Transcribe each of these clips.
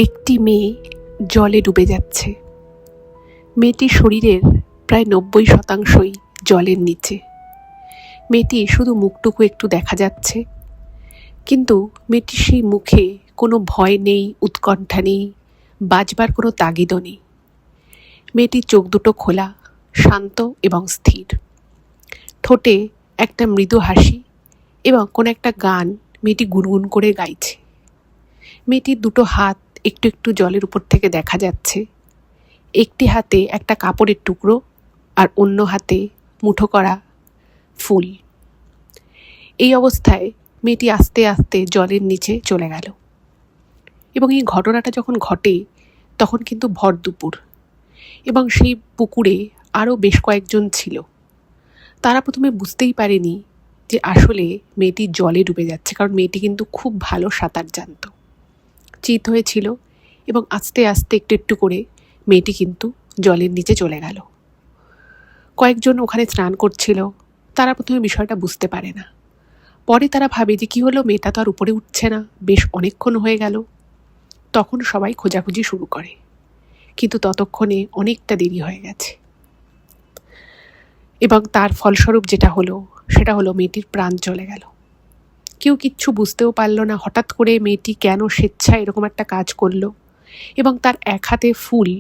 একটি মেয়ে জলে ডুবে যাচ্ছে। মেয়েটির শরীরের প্রায় 90% জলের নিচে। মেয়েটি শুধু মুখটুকু একটু দেখা যাচ্ছে, কিন্তু মেয়েটির সেই মুখে কোনো ভয় নেই, উৎকণ্ঠা নেই, বাঁচবার কোনো তাগিদও নেই। মেয়েটির চোখ দুটো খোলা, শান্ত এবং স্থির। ঠোঁটে একটা মৃদু হাসি এবং কোনো একটা গান মেয়েটি গুনগুন করে গাইছে। মেয়েটির দুটো হাত একটু একটু জলের উপর থেকে দেখা যাচ্ছে। একটি হাতে একটা কাপড়ের টুকরো আর অন্য হাতে মুঠো করা ফুল। এই অবস্থায় মেয়েটি আস্তে আস্তে জলের নিচে চলে গেল। এবং এই ঘটনাটা যখন ঘটে তখন কিন্তু ভর দুপুর, এবং সেই পুকুরে আরও বেশ কয়েকজন ছিল। তারা প্রথমে বুঝতেই পারেনি যে আসলে মেয়েটি জলে ডুবে যাচ্ছে, কারণ মেয়েটি কিন্তু খুব ভালো সাঁতার জানত। চিত হয়েছিল এবং আস্তে আস্তে একটু একটু করে মেয়েটি কিন্তু জলের নিচে চলে গেল। কয়েকজন ওখানে স্নান করছিল, তারা প্রথমে বিষয়টা বুঝতে পারে না। পরে তারা ভাবে যে কী হলো, মেয়েটা তো আর উপরে উঠছে না, বেশ অনেকক্ষণ হয়ে গেল। তখন সবাই খোঁজাখুঁজি শুরু করে, কিন্তু ততক্ষণে অনেকটা দেরি হয়ে গেছে। এবং তার ফলস্বরূপ যেটা হলো সেটা হলো মেয়েটির প্রাণ চলে গেল। কেউ কিচ্ছু বুঝতেও পারল না হঠাৎ করে মেয়েটি কেন স্বেচ্ছায় এরকম একটা কাজ করলো। এবং তার এক হাতে ফুল,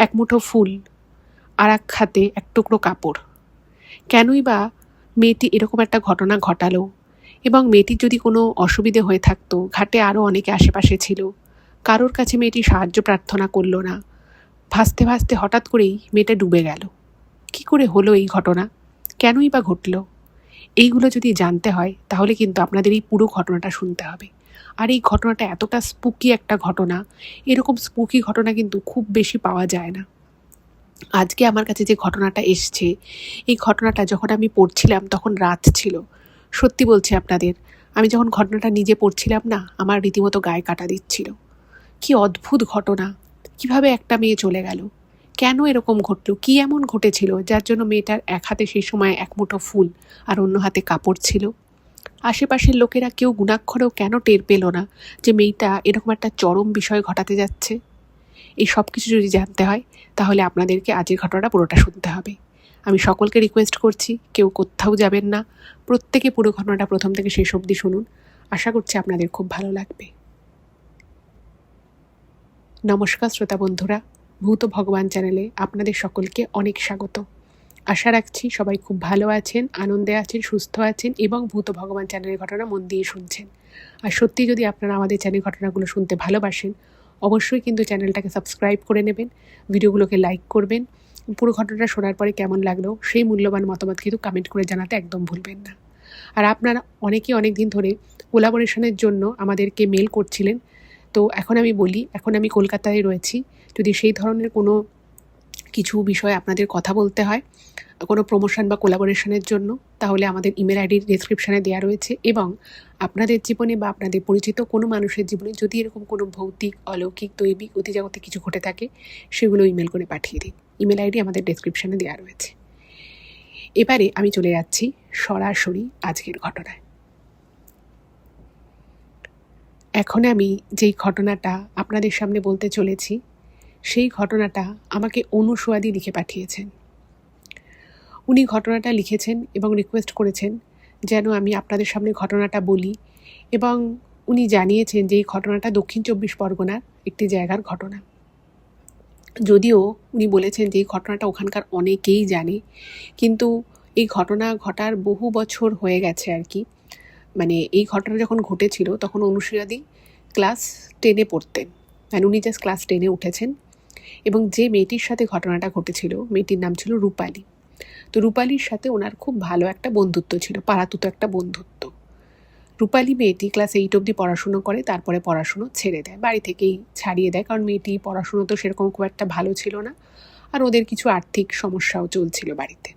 এক মুঠো ফুল, আর এক হাতে এক টুকরো কাপড়। কেনই বা মেয়েটি এরকম একটা ঘটনা ঘটালো? এবং মেয়েটির যদি কোনো অসুবিধে হয়ে থাকতো, ঘাটে আরও অনেকে আশেপাশে ছিল, কারোর কাছে মেয়েটি সাহায্য প্রার্থনা করলো না। ভাসতে ভাসতে হঠাৎ করেই মেয়েটা ডুবে গেল। কি করে হলো এই ঘটনা? কেনই বা ঘটল? এইগুলো যদি জানতে হয় তাহলে কিন্তু আপনাদের এই পুরো ঘটনাটা শুনতে হবে। আর এই ঘটনাটা এতটা স্পুকি একটা ঘটনা, এরকম স্পুকি ঘটনা কিন্তু খুব বেশি পাওয়া যায় না। আজকে আমার কাছে যে ঘটনাটা এসছে, এই ঘটনাটা যখন আমি পড়ছিলাম তখন রাত ছিল। সত্যি বলছি আপনাদের, আমি যখন ঘটনাটা নিজে পড়ছিলাম না, আমার রীতিমতো গায়ে কাটা দিচ্ছিল। কি অদ্ভুত ঘটনা! কিভাবে একটা মেয়ে চলে গেল? কেন এরকম ঘটলো? কি এমন ঘটেছিল যার জন্য মেয়েটার এক হাতে সেই সময় এক মুঠো ফুল আর অন্য হাতে কাপড় ছিল? আশেপাশের লোকেরা কেউ গুণাক্ষরেও কেন টের পেল না যে মেয়েটা এরকম একটা চরম বিষয় ঘটাতে যাচ্ছে? এই সব কিছু যদি জানতে হয় তাহলে আপনাদেরকে আজকের ঘটনাটা পুরোটা শুনতে হবে। আমি সকলকে রিকোয়েস্ট করছি, কেউ কোথাও যাবেন না, প্রত্যেকে পুরো ঘটনাটা প্রথম থেকে শেষ অবধি শুনুন। আশা করছি আপনাদের খুব ভালো লাগবে। নমস্কার শ্রোতা বন্ধুরা, ভূত ভগবান চ্যানেলে আপনাদের সকলকে অনেক স্বাগত। আশা রাখছি সবাই খুব ভালো আছেন, আনন্দে আছেন, সুস্থ আছেন এবং ভূত ভগবান চ্যানেলের ঘটনা মন দিয়ে শুনছেন। আর সত্যি যদি আপনারা আমাদের চ্যানেল ঘটনাগুলো শুনতে ভালোবাসেন, অবশ্যই কিন্তু চ্যানেলটাকে সাবস্ক্রাইব করে নেবেন, ভিডিওগুলোকে লাইক করবেন। পুরো ঘটনাটা শোনার পরে কেমন লাগলো সেই মূল্যবান মতামত কিন্তু কমেন্ট করে জানাতে একদম ভুলবেন না। আর আপনারা অনেকেই অনেক দিন ধরে কোলাবোরেশনের জন্য আমাদেরকে মেল করছিলেন। তো এখন আমি বলি, এখন আমি কলকাতায় রয়েছি। যদি সেই ধরনের কোনো কিছু বিষয়ে আপনাদের কথা বলতে হয়, কোনো প্রমোশন বা কোলাবোরেশনের জন্য, তাহলে আমাদের ইমেল আইডি ডেসক্রিপশানে দেওয়া রয়েছে। এবং আপনাদের জীবনে বা আপনাদের পরিচিত কোনো মানুষের জীবনে যদি এরকম কোনো ভৌতিক, অলৌকিক, দৈবিক, অতিজগতে কিছু ঘটে থাকে, সেগুলো ইমেল করে পাঠিয়ে দিন। ইমেল আইডি আমাদের ডেসক্রিপশানে দেওয়া রয়েছে। এবারে আমি চলে যাচ্ছি সরাসরি আজকের ঘটনায়। এখন আমি যেই ঘটনাটা আপনাদের সামনে বলতে চলেছি, সেই ঘটনাটা আমাকে অনুসুয়াদি লিখে পাঠিয়েছেন। উনি ঘটনাটা লিখেছেন এবং রিকোয়েস্ট করেছেন যেন আমি আপনাদের সামনে ঘটনাটা বলি, এবং উনি জানিয়েছেন যে এই ঘটনাটা দক্ষিণ 24 পরগনার একটি জায়গার ঘটনা। যদিও উনি বলেছেন যে এই ঘটনাটা ওখানকার অনেকেই জানে, কিন্তু এই ঘটনা ঘটার বহু বছর হয়ে গেছে আর কি। মানে এই ঘটনা যখন ঘটেছিল তখন অনুসুয়াদি ক্লাস 10-এ পড়তেন, মানে উনি জাস্ট ক্লাস 10-এ উঠেছেন। এবং যে মেয়েটির সাথে ঘটনাটা ঘটেছিল, মেয়েটির নাম ছিল রূপালী। তো রূপালীর সাথে ওনার খুব ভালো একটা বন্ধুত্ব ছিল, পাড়াতুতো একটা বন্ধুত্ব। রূপালী মেয়েটি ক্লাস 8 অবধি পড়াশুনো করে, তারপরে পড়াশুনো ছেড়ে দেয়, বাড়ি থেকেই ছাড়িয়ে দেয়, কারণ মেয়েটি পড়াশুনো তো সেরকম খুব একটা ভালো ছিল না, আর ওদের কিছু আর্থিক সমস্যাও চলছিল বাড়িতে।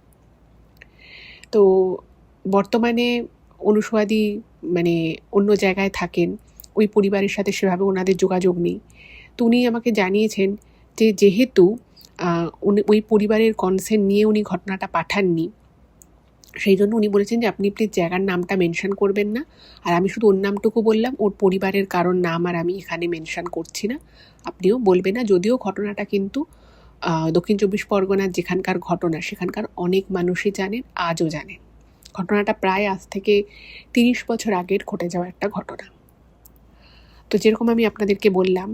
তো বর্তমানে অনুসুয়াদি মানে অন্য জায়গায় থাকেন, ওই পরিবারের সাথে সেভাবে ওনাদের যোগাযোগ নেই। তো উনি আমাকে জানিয়েছেন যে যেহেতু উনি ওই পরিবারের কনসেন্ট নিয়ে উনি ঘটনাটা পাঠাননি, সেই জন্য উনি বলেছেন যে আপনি প্লিজ জায়গার নামটা মেনশন করবেন না, আর আমি শুধু ওর নামটুকু বললাম, ওর পরিবারের কারোর নাম আর আমি এখানে মেনশন করছি না, আপনিও বলবেন না। যদিও ঘটনাটা কিন্তু দক্ষিণ চব্বিশ পরগনার যেখানকার ঘটনা সেখানকার অনেক মানুষই জানেন, আজও জানেন। ঘটনাটা প্রায় আজ থেকে 30 বছর আগের ঘটে যাওয়া একটা ঘটনা। তো যেরকম আমি আপনাদেরকে বললাম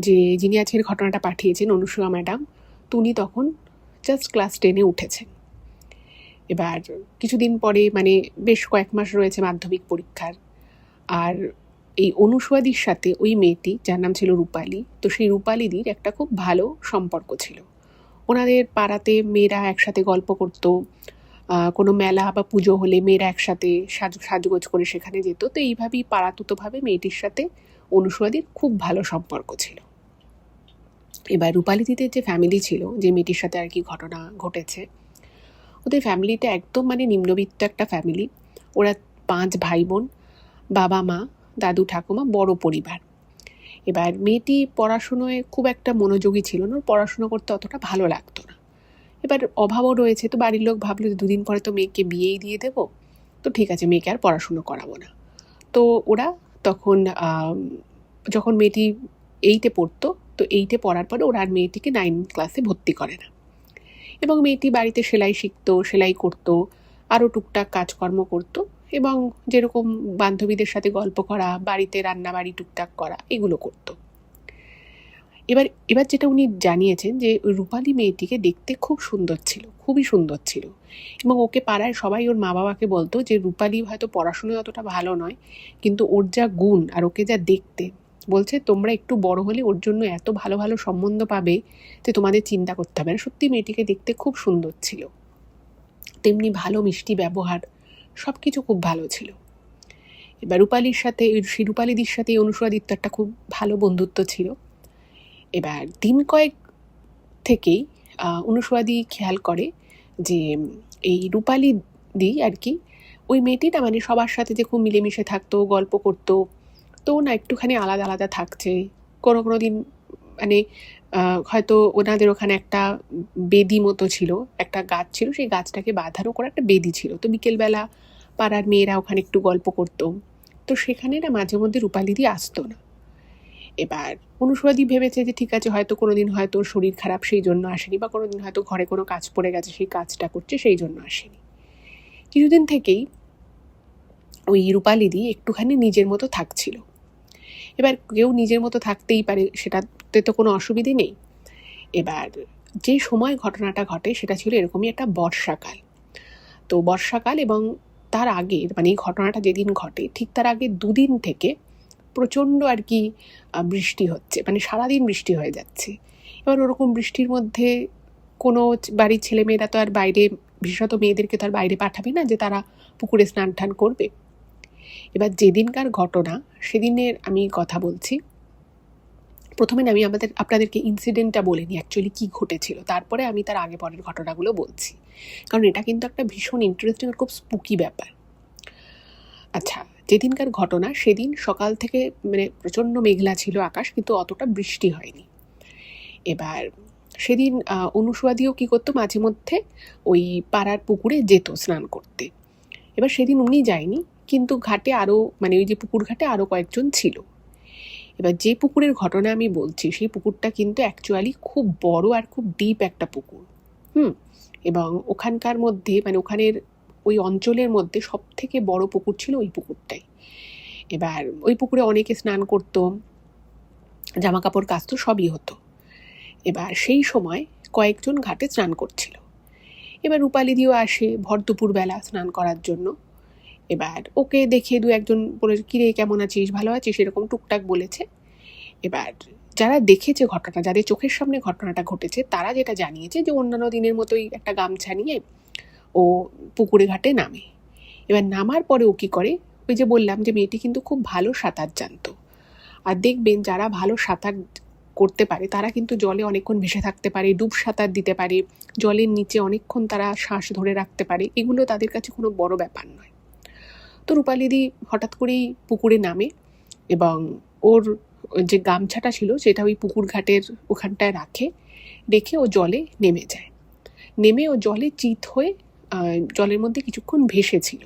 যে যিনি আজকের ঘটনাটা পাঠিয়েছেন অনুসূয়া ম্যাডাম, তো উনি তখন জাস্ট ক্লাস 10-এ উঠেছেন। এবার কিছুদিন পরে মানে বেশ কয়েক মাস রয়েছে মাধ্যমিক পরীক্ষার, আর এই অনুসূয়াদির সাথে ওই মেয়েটি যার নাম ছিল রূপালী, তো সেই রূপালীদির একটা খুব ভালো সম্পর্ক ছিল। ওনাদের পাড়াতে মেয়েরা একসাথে গল্প করতো, কোনো মেলা বা পুজো হলে মেয়েরা একসাথে সাজগোজ করে সেখানে যেত। তো এইভাবেই পাড়াতুতোভাবে মেয়েটির সাথে অনুসূয়াদির খুব ভালো সম্পর্ক ছিল। এবার রূপালীদিদের যে ফ্যামিলি ছিল, যে মেয়েটির সাথে আর কি ঘটনা ঘটেছে, ওদের ফ্যামিলিটা একদম মানে নিম্নবিত্ত একটা ফ্যামিলি। ওরা 5 ভাই বোন, বাবা মা, দাদু ঠাকুমা, বড় পরিবার। এবার মেয়েটি পড়াশুনোয় খুব একটা মনোযোগী ছিল না, পড়াশুনো করতে অতটা ভালো লাগতো না। এবার অভাবও রয়েছে, তো বাড়ির লোক ভাবলো যে 2 দিন পরে তো মেয়েকে বিয়েই দিয়ে দেবো, তো ঠিক আছে মেয়েকে আর পড়াশুনো করাবো না। তো ওরা তখন যখন মেয়েটি 8-এ পড়তো, তো 8-এ পড়ার পরে ওরা আর মেয়েটিকে 9 ক্লাসে ভর্তি করে না, এবং মেয়েটি বাড়িতে সেলাই শিখতো, সেলাই করতো, আরও টুকটাক কাজকর্ম করতো, এবং যেরকম বান্ধবীদের সাথে গল্প করা, বাড়িতে রান্নাবাড়ি টুকটাক করা, এগুলো করতো। এবার যেটা উনি জানিয়েছেন যে ওই রূপালী মেয়েটিকে দেখতে খুব সুন্দর ছিল, খুবই সুন্দর ছিল, এবং ওকে পাড়ায় সবাই ওর মা বাবাকে বলতো যে রূপালী হয়তো পড়াশুনোয় অতটা ভালো নয়, কিন্তু ওর যা গুণ আর ওকে যা দেখতে, বলছে তোমরা একটু বড় হলে ওর জন্য এত ভালো ভালো সম্বন্ধ পাবে যে তোমাদের চিন্তা করতে হবে না। সত্যি মেয়েটিকে দেখতে খুব সুন্দর ছিল, তেমনি ভালো মিষ্টি ব্যবহার, সব কিছু খুব ভালো ছিল। এবার রূপালীর সাথে, সেই রূপালীদির সাথে অনুসূয়াদিত্য একটা খুব ভালো বন্ধুত্ব ছিল। এবার দিন কয়েক থেকেই অনুসূয়াদি খেয়াল করে যে এই রূপালী দি আর কি, ওই মেয়েটিটা মানে সবার সাথে যে খুব মিলেমিশে থাকতো, গল্প করতো, তো না একটুখানি আলাদা আলাদা থাকছে। কোনো দিন মানে হয়তো ওনাদের ওখানে একটা বেদি মতো ছিল, একটা গাছ ছিল, সেই গাছটাকে বাঁধারও করে একটা বেদি ছিল। তো বিকেলবেলা পাড়ার মেয়েরা ওখানে একটু গল্প করতো, তো সেখানে না মাঝে মধ্যে রূপালীদি আসতো না। এবার অনুসূয়াদি ভেবেছে যে ঠিক আছে হয়তো কোনোদিন হয়তো ওর শরীর খারাপ সেই জন্য আসেনি, বা কোনোদিন হয়তো ঘরে কোনো কাজ পড়ে গেছে সেই কাজটা করছে সেই জন্য আসেনি। কিছুদিন থেকেই ওই রূপালীদি একটুখানি নিজের মতো থাকছিল। এবার কেউ নিজের মতো থাকতেই পারে, সেটাতে তো কোনো অসুবিধে নেই। এবার যে সময় ঘটনাটা ঘটে সেটা ছিল এরকমই একটা বর্ষাকাল। তো বর্ষাকাল, এবং তার আগে মানে এই ঘটনাটা যেদিন ঘটে ঠিক তার আগে 2 দিন থেকে প্রচণ্ড আর কি বৃষ্টি হচ্ছে, মানে সারাদিন বৃষ্টি হয়ে যাচ্ছে। এবার ওরকম বৃষ্টির মধ্যে কোনো বাড়ির ছেলেমেয়েরা তো আর বাইরে, বিশেষত মেয়েদেরকে তো আর বাইরে পাঠাবে না যে তারা পুকুরে স্নান টান করবে। এবার যেদিনকার ঘটনা সেদিনের আমি কথা বলছি। প্রথমে আমি আপনাদেরকে ইনসিডেন্টটা বলে নিই অ্যাকচুয়ালি কী ঘটেছিল, তারপরে আমি তার আগে পরের ঘটনাগুলো বলছি, কারণ এটা কিন্তু একটা ভীষণ ইন্টারেস্টিং আর খুব স্পুকি ব্যাপার। আচ্ছা, যেদিনকার ঘটনা সেদিন সকাল থেকে মানে প্রচণ্ড মেঘলা ছিল আকাশ, কিন্তু অতটা বৃষ্টি হয়নি। এবার সেদিন অনুসূয়াদিও কী করতো, মাঝে মধ্যে ওই পাড়ার পুকুরে যেত স্নান করতে। এবার সেদিন উনি যায়নি, কিন্তু ঘাটে আরও মানে ওই যে পুকুর ঘাটে আরও কয়েকজন ছিল। এবার যে পুকুরের ঘটনা আমি বলছি সেই পুকুরটা কিন্তু অ্যাকচুয়ালি খুব বড় আর খুব ডিপ একটা পুকুর। এবং ওখানকার মধ্যে মানে ওখানের ওই অঞ্চলের মধ্যে সব থেকে বড় পুকুর ছিল ওই পুকুরটাই। এবার ওই পুকুরে অনেকে স্নান করতো, জামা কাপড় কাচতো, সবই হতো। এবার সেই সময় কয়েকজন ঘাটে স্নান করছিল। এবার রূপালীদিও আসে ভর দুপুরবেলা স্নান করার জন্য। এবার ওকে দেখে 2-1জন বলে কিরে কেমন আছিস, ভালো আছিস, এরকম টুকটাক বলেছে। এবার যারা দেখেছে ঘটনা, যাদের চোখের সামনে ঘটনাটা ঘটেছে, তারা যেটা জানিয়েছে যে অন্যান্য দিনের মতোই একটা গামছা নিয়ে ও পুকুরে ঘাটে নামে। এবার নামার পরে ও কী করে, ওই যে বললাম যে মেয়েটি কিন্তু খুব ভালো সাঁতার জানতো। আর দেখবেন যারা ভালো সাঁতার করতে পারে তারা কিন্তু জলে অনেকক্ষণ ভেসে থাকতে পারে, ডুব সাঁতার দিতে পারে, জলের নিচে অনেকক্ষণ তারা শ্বাস ধরে রাখতে পারে, এগুলো তাদের কাছে কোনো বড় ব্যাপার নয়। তো রূপালীদি হঠাৎ করেই পুকুরে নামে, এবং ওর যে গামছাটা ছিল সেটা ওই পুকুর ঘাটের ওখানটায় রেখে ও জলে নেমে যায়। নেমে ও জলে চিত হয়ে জলের মধ্যে কিছুক্ষণ ভেসেছিল।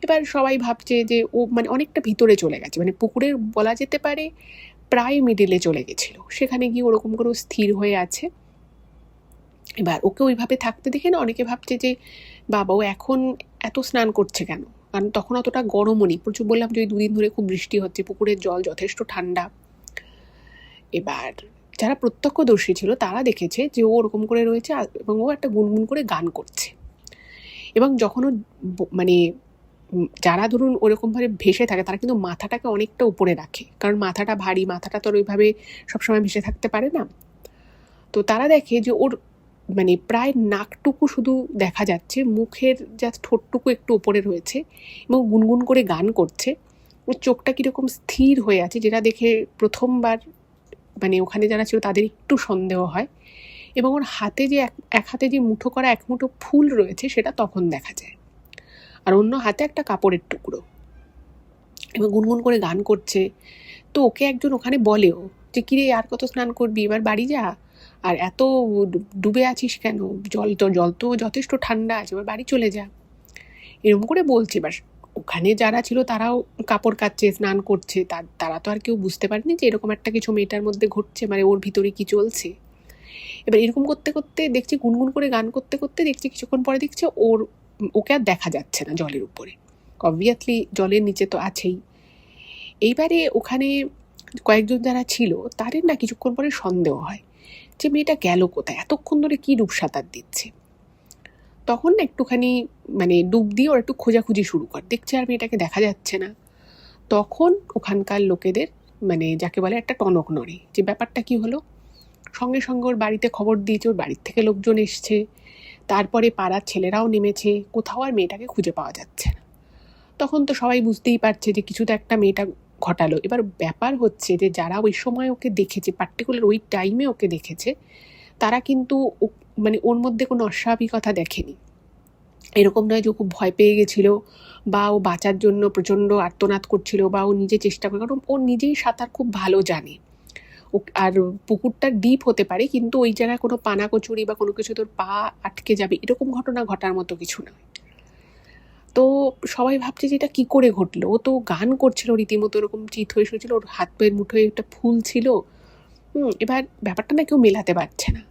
এবার সবাই ভাবছে যে ও মানে অনেকটা ভিতরে চলে গেছে, মানে পুকুরের বলা যেতে পারে প্রায় মিডিলে চলে গেছিল। সেখানে গিয়ে ওরকম করে স্থির হয়ে আছে। এবার ওকে ওইভাবে থাকতে দেখে না অনেকে ভাবছে যে বাবা ও এখন এত স্নান করছে কেন, কারণ তখন অতটা গরমও নেই। প্রচুর বললাম যে ওই 2 দিন ধরে খুব বৃষ্টি হচ্ছে, পুকুরের জল যথেষ্ট ঠান্ডা। এবার যারা প্রত্যক্ষদর্শী ছিল তারা দেখেছে যে ও ওরকম করে রয়েছে এবং ও একটা গুনগুন করে গান করছে। এবং যখন ও মানে যারা ধরুন ওরকমভাবে ভেসে থাকে তারা কিন্তু মাথাটাকে অনেকটা উপরে রাখে, কারণ মাথাটা ভারী, মাথাটা তো ওইভাবে সবসময় ভেসে থাকতে পারে না। তো তারা দেখে যে ওর মানে প্রায় নাকটুকু শুধু দেখা যাচ্ছে, মুখের যা ঠোঁটটুকু একটু উপরে রয়েছে এবং গুনগুন করে গান করছে। ওর চোখটা কীরকম স্থির হয়ে আছে, যেটা দেখে প্রথমবার মানে ওখানে যারা ছিল তাদের একটু সন্দেহ হয়। এবং ওর হাতে যে এক হাতে যে মুঠো করা এক মুঠো ফুল রয়েছে সেটা তখন দেখা যায়, আর অন্য হাতে একটা কাপড়ের টুকরো, এবং গুনগুন করে গান করছে। তো ওকে একজন ওখানে বলেও যে কিরে আর কত স্নান করবি, এবার বাড়ি যা, আর এত ডুবে আছিস কেন, জল তো যথেষ্ট ঠান্ডা আছে, এবার বাড়ি চলে যা, এরকম করে বলছে। এবার ওখানে যারা ছিল তারাও কাপড় কাচ্ছে, স্নান করছে, তারা তো আর কেউ বুঝতে পারেনি যে এরকম একটা কিছু মেয়েটার মধ্যে ঘটছে, মানে ওর ভিতরে কি চলছে। এবার এরকম করতে করতে দেখছি, গুনগুন করে গান করতে করতে দেখছি কিছুক্ষণ পরে দেখছে ওকে আর দেখা যাচ্ছে না জলের উপরে। অবভিয়াসলি জলের নিচে তো আছেই। এইবারে ওখানে কয়েকজন যারা ছিল তাদের না কিছুক্ষণ পরে সন্দেহ হয় যে মেয়েটা গেল কোথায়, এতক্ষণ ধরে কি ডুব সাঁতার দিচ্ছে। তখন না একটুখানি মানে ডুব দিয়ে ওরা একটু খোঁজাখুঁজি শুরু করে, দেখছে আর মেয়েটাকে দেখা যাচ্ছে না। তখন ওখানকার লোকেদের মানে যাকে বলে একটা টনক নড়ে, যে ব্যাপারটা কি হলো। সঙ্গে সঙ্গে ওর বাড়িতে খবর দিয়েছে, ওর বাড়ির থেকে লোকজন এসছে, তারপরে পাড়ার ছেলেরাও নেমেছে, কোথাও আর মেয়েটাকে খুঁজে পাওয়া যাচ্ছে না। তখন তো সবাই বুঝতেই পারছে যে কিছু তো একটা মেয়েটা ঘটালো। এবার ব্যাপার হচ্ছে যে যারা ওই সময় ওকে দেখেছে, পার্টিকুলার ওই টাইমে ওকে দেখেছে, তারা কিন্তু মানে ওর মধ্যে কোনো অস্বাভাবিকতা দেখেনি। এরকম নয় যে ও খুব ভয় পেয়ে গেছিল বা ও বাঁচার জন্য প্রচণ্ড আর্তনাদ করছিল বা ও নিজে চেষ্টা করে, কারণ ও নিজেই সাঁতার খুব ভালো জানে। আর পুকুরটা ডিপ হতে পারে, কিন্তু ওই জায়গায় কোনো পানা কচুরি বা কোনো কিছু তোর পা আটকে যাবে এরকম ঘটনা ঘটার মতো কিছু নয়। তো সবাই ভাবছে যে এটা কী করে ঘটলো। ও তো গান করছিল রীতিমতো, এরকম চিত হয়ে শুয়েছিল, ওর হাত পায়ের মুঠোয় একটা ফুল ছিল। এবার ব্যাপারটা না কেউ মেলাতে পারছে না।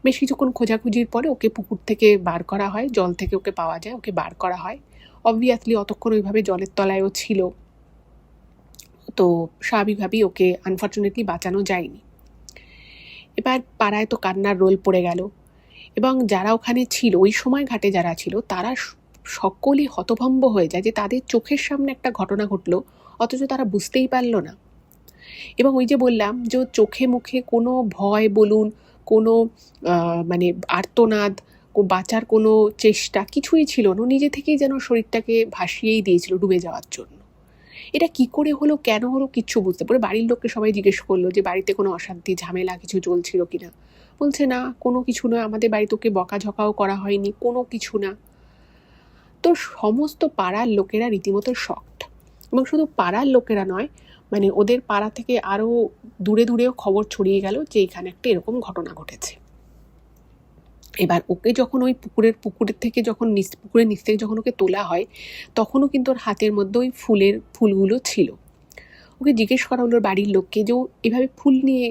বেশ কিছুক্ষণ খোঁজাখুঁজির পরে ওকে পুকুর থেকে বার করা হয়, জল থেকে ওকে পাওয়া যায়, ওকে বার করা হয়। অবভিয়াসলি অতক্ষণ ওইভাবে জলের তলায়ও ছিল, তো স্বাভাবিকভাবেই ওকে আনফর্চুনেটলি বাঁচানো যায়নি। এবার পাড়ায় তো কান্নার রোল পড়ে গেল, এবং যারা ওখানে ছিল ওই সময় ঘাটে যারা ছিল তারা সকলেই হতভম্ব হয়ে যায় যে তাদের চোখের সামনে একটা ঘটনা ঘটলো, অথচ তারা বুঝতেই পারল না। এবং ওই যে বললাম যে চোখে মুখে কোনো ভয় বলুন, কোনো মানে আর্তনাদ, বাঁচার কোনো চেষ্টা কিছুই ছিল না। নিজে থেকেই যেন শরীরটাকে ভাসিয়েই দিয়েছিল ডুবে যাওয়ার জন্য। এটা কি করে হলো, কেন হলো, কিচ্ছু বুঝতে পারে। বাড়ির লোককে সবাই জিজ্ঞেস করলো যে বাড়িতে কোনো অশান্তি ঝামেলা কিছু চলছিল কিনা। বলছে না, কোনো কিছু নয়, আমাদের বাড়িতে ওকে বকাঝকাও করা হয়নি, কোনো কিছু না। তো সমস্ত পাড়ার লোকেরা রীতিমতো শকড, এবং শুধু পাড়ার লোকেরা নয়, মানে ওদের পাড়া থেকে আরও দূরে দূরেও খবর ছড়িয়ে গেল যে এখানে একটা এরকম ঘটনা ঘটেছে। এবার ওকে যখন ওই পুকুরের থেকে যখন পুকুরের নিচ থেকে যখন ওকে তোলা হয়, তখনও কিন্তু ওর হাতের মধ্যে ওই ফুলগুলো ছিল। ওকে জিজ্ঞেস করা হলো ওর বাড়ির লোককে যে ও এভাবে ফুল নিয়ে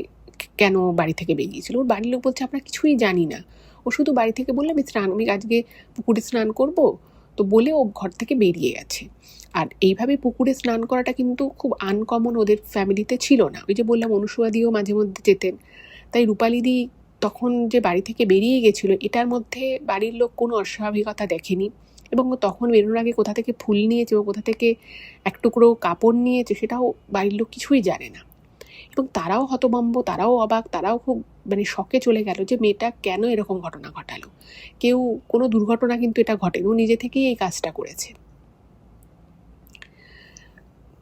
কেন বাড়ি থেকে বেরিয়েছিল। ওর বাড়ির লোক বলছে আমরা কিছুই জানি না, ও শুধু বাড়ি থেকে বললাম আমি আজকে পুকুরে স্নান করব, তো বলে ও ঘর থেকে বেরিয়ে গেছে। আর এইভাবে পুকুরে স্নান করাটা কিন্তু খুব আনকমন ওদের ফ্যামিলিতে ছিল না। ওই যে বললাম অনুসুয়াদিও মাঝে মধ্যে যেতেন, তাই রূপালিদি তখন যে বাড়ি থেকে বেরিয়ে গেছিলো এটার মধ্যে বাড়ির লোক কোনো অস্বাভাবিকতা দেখেনি। এবং তখন বেরোনোর আগে কোথা থেকে ফুল নিয়েছে ও কোথা থেকে এক টুকরো কাপড় নিয়েছে সেটাও বাড়ির লোক কিছুই জানে না। এবং তারাও হতভম্ব, তারাও অবাক, তারাও খুব মানে শকে চলে গেল যে মেয়েটা কেন এরকম ঘটনা ঘটালো। কেউ কোনো দুর্ঘটনা কিন্তু এটা ঘটেনি, ও নিজে থেকেই এই কাজটা করেছে।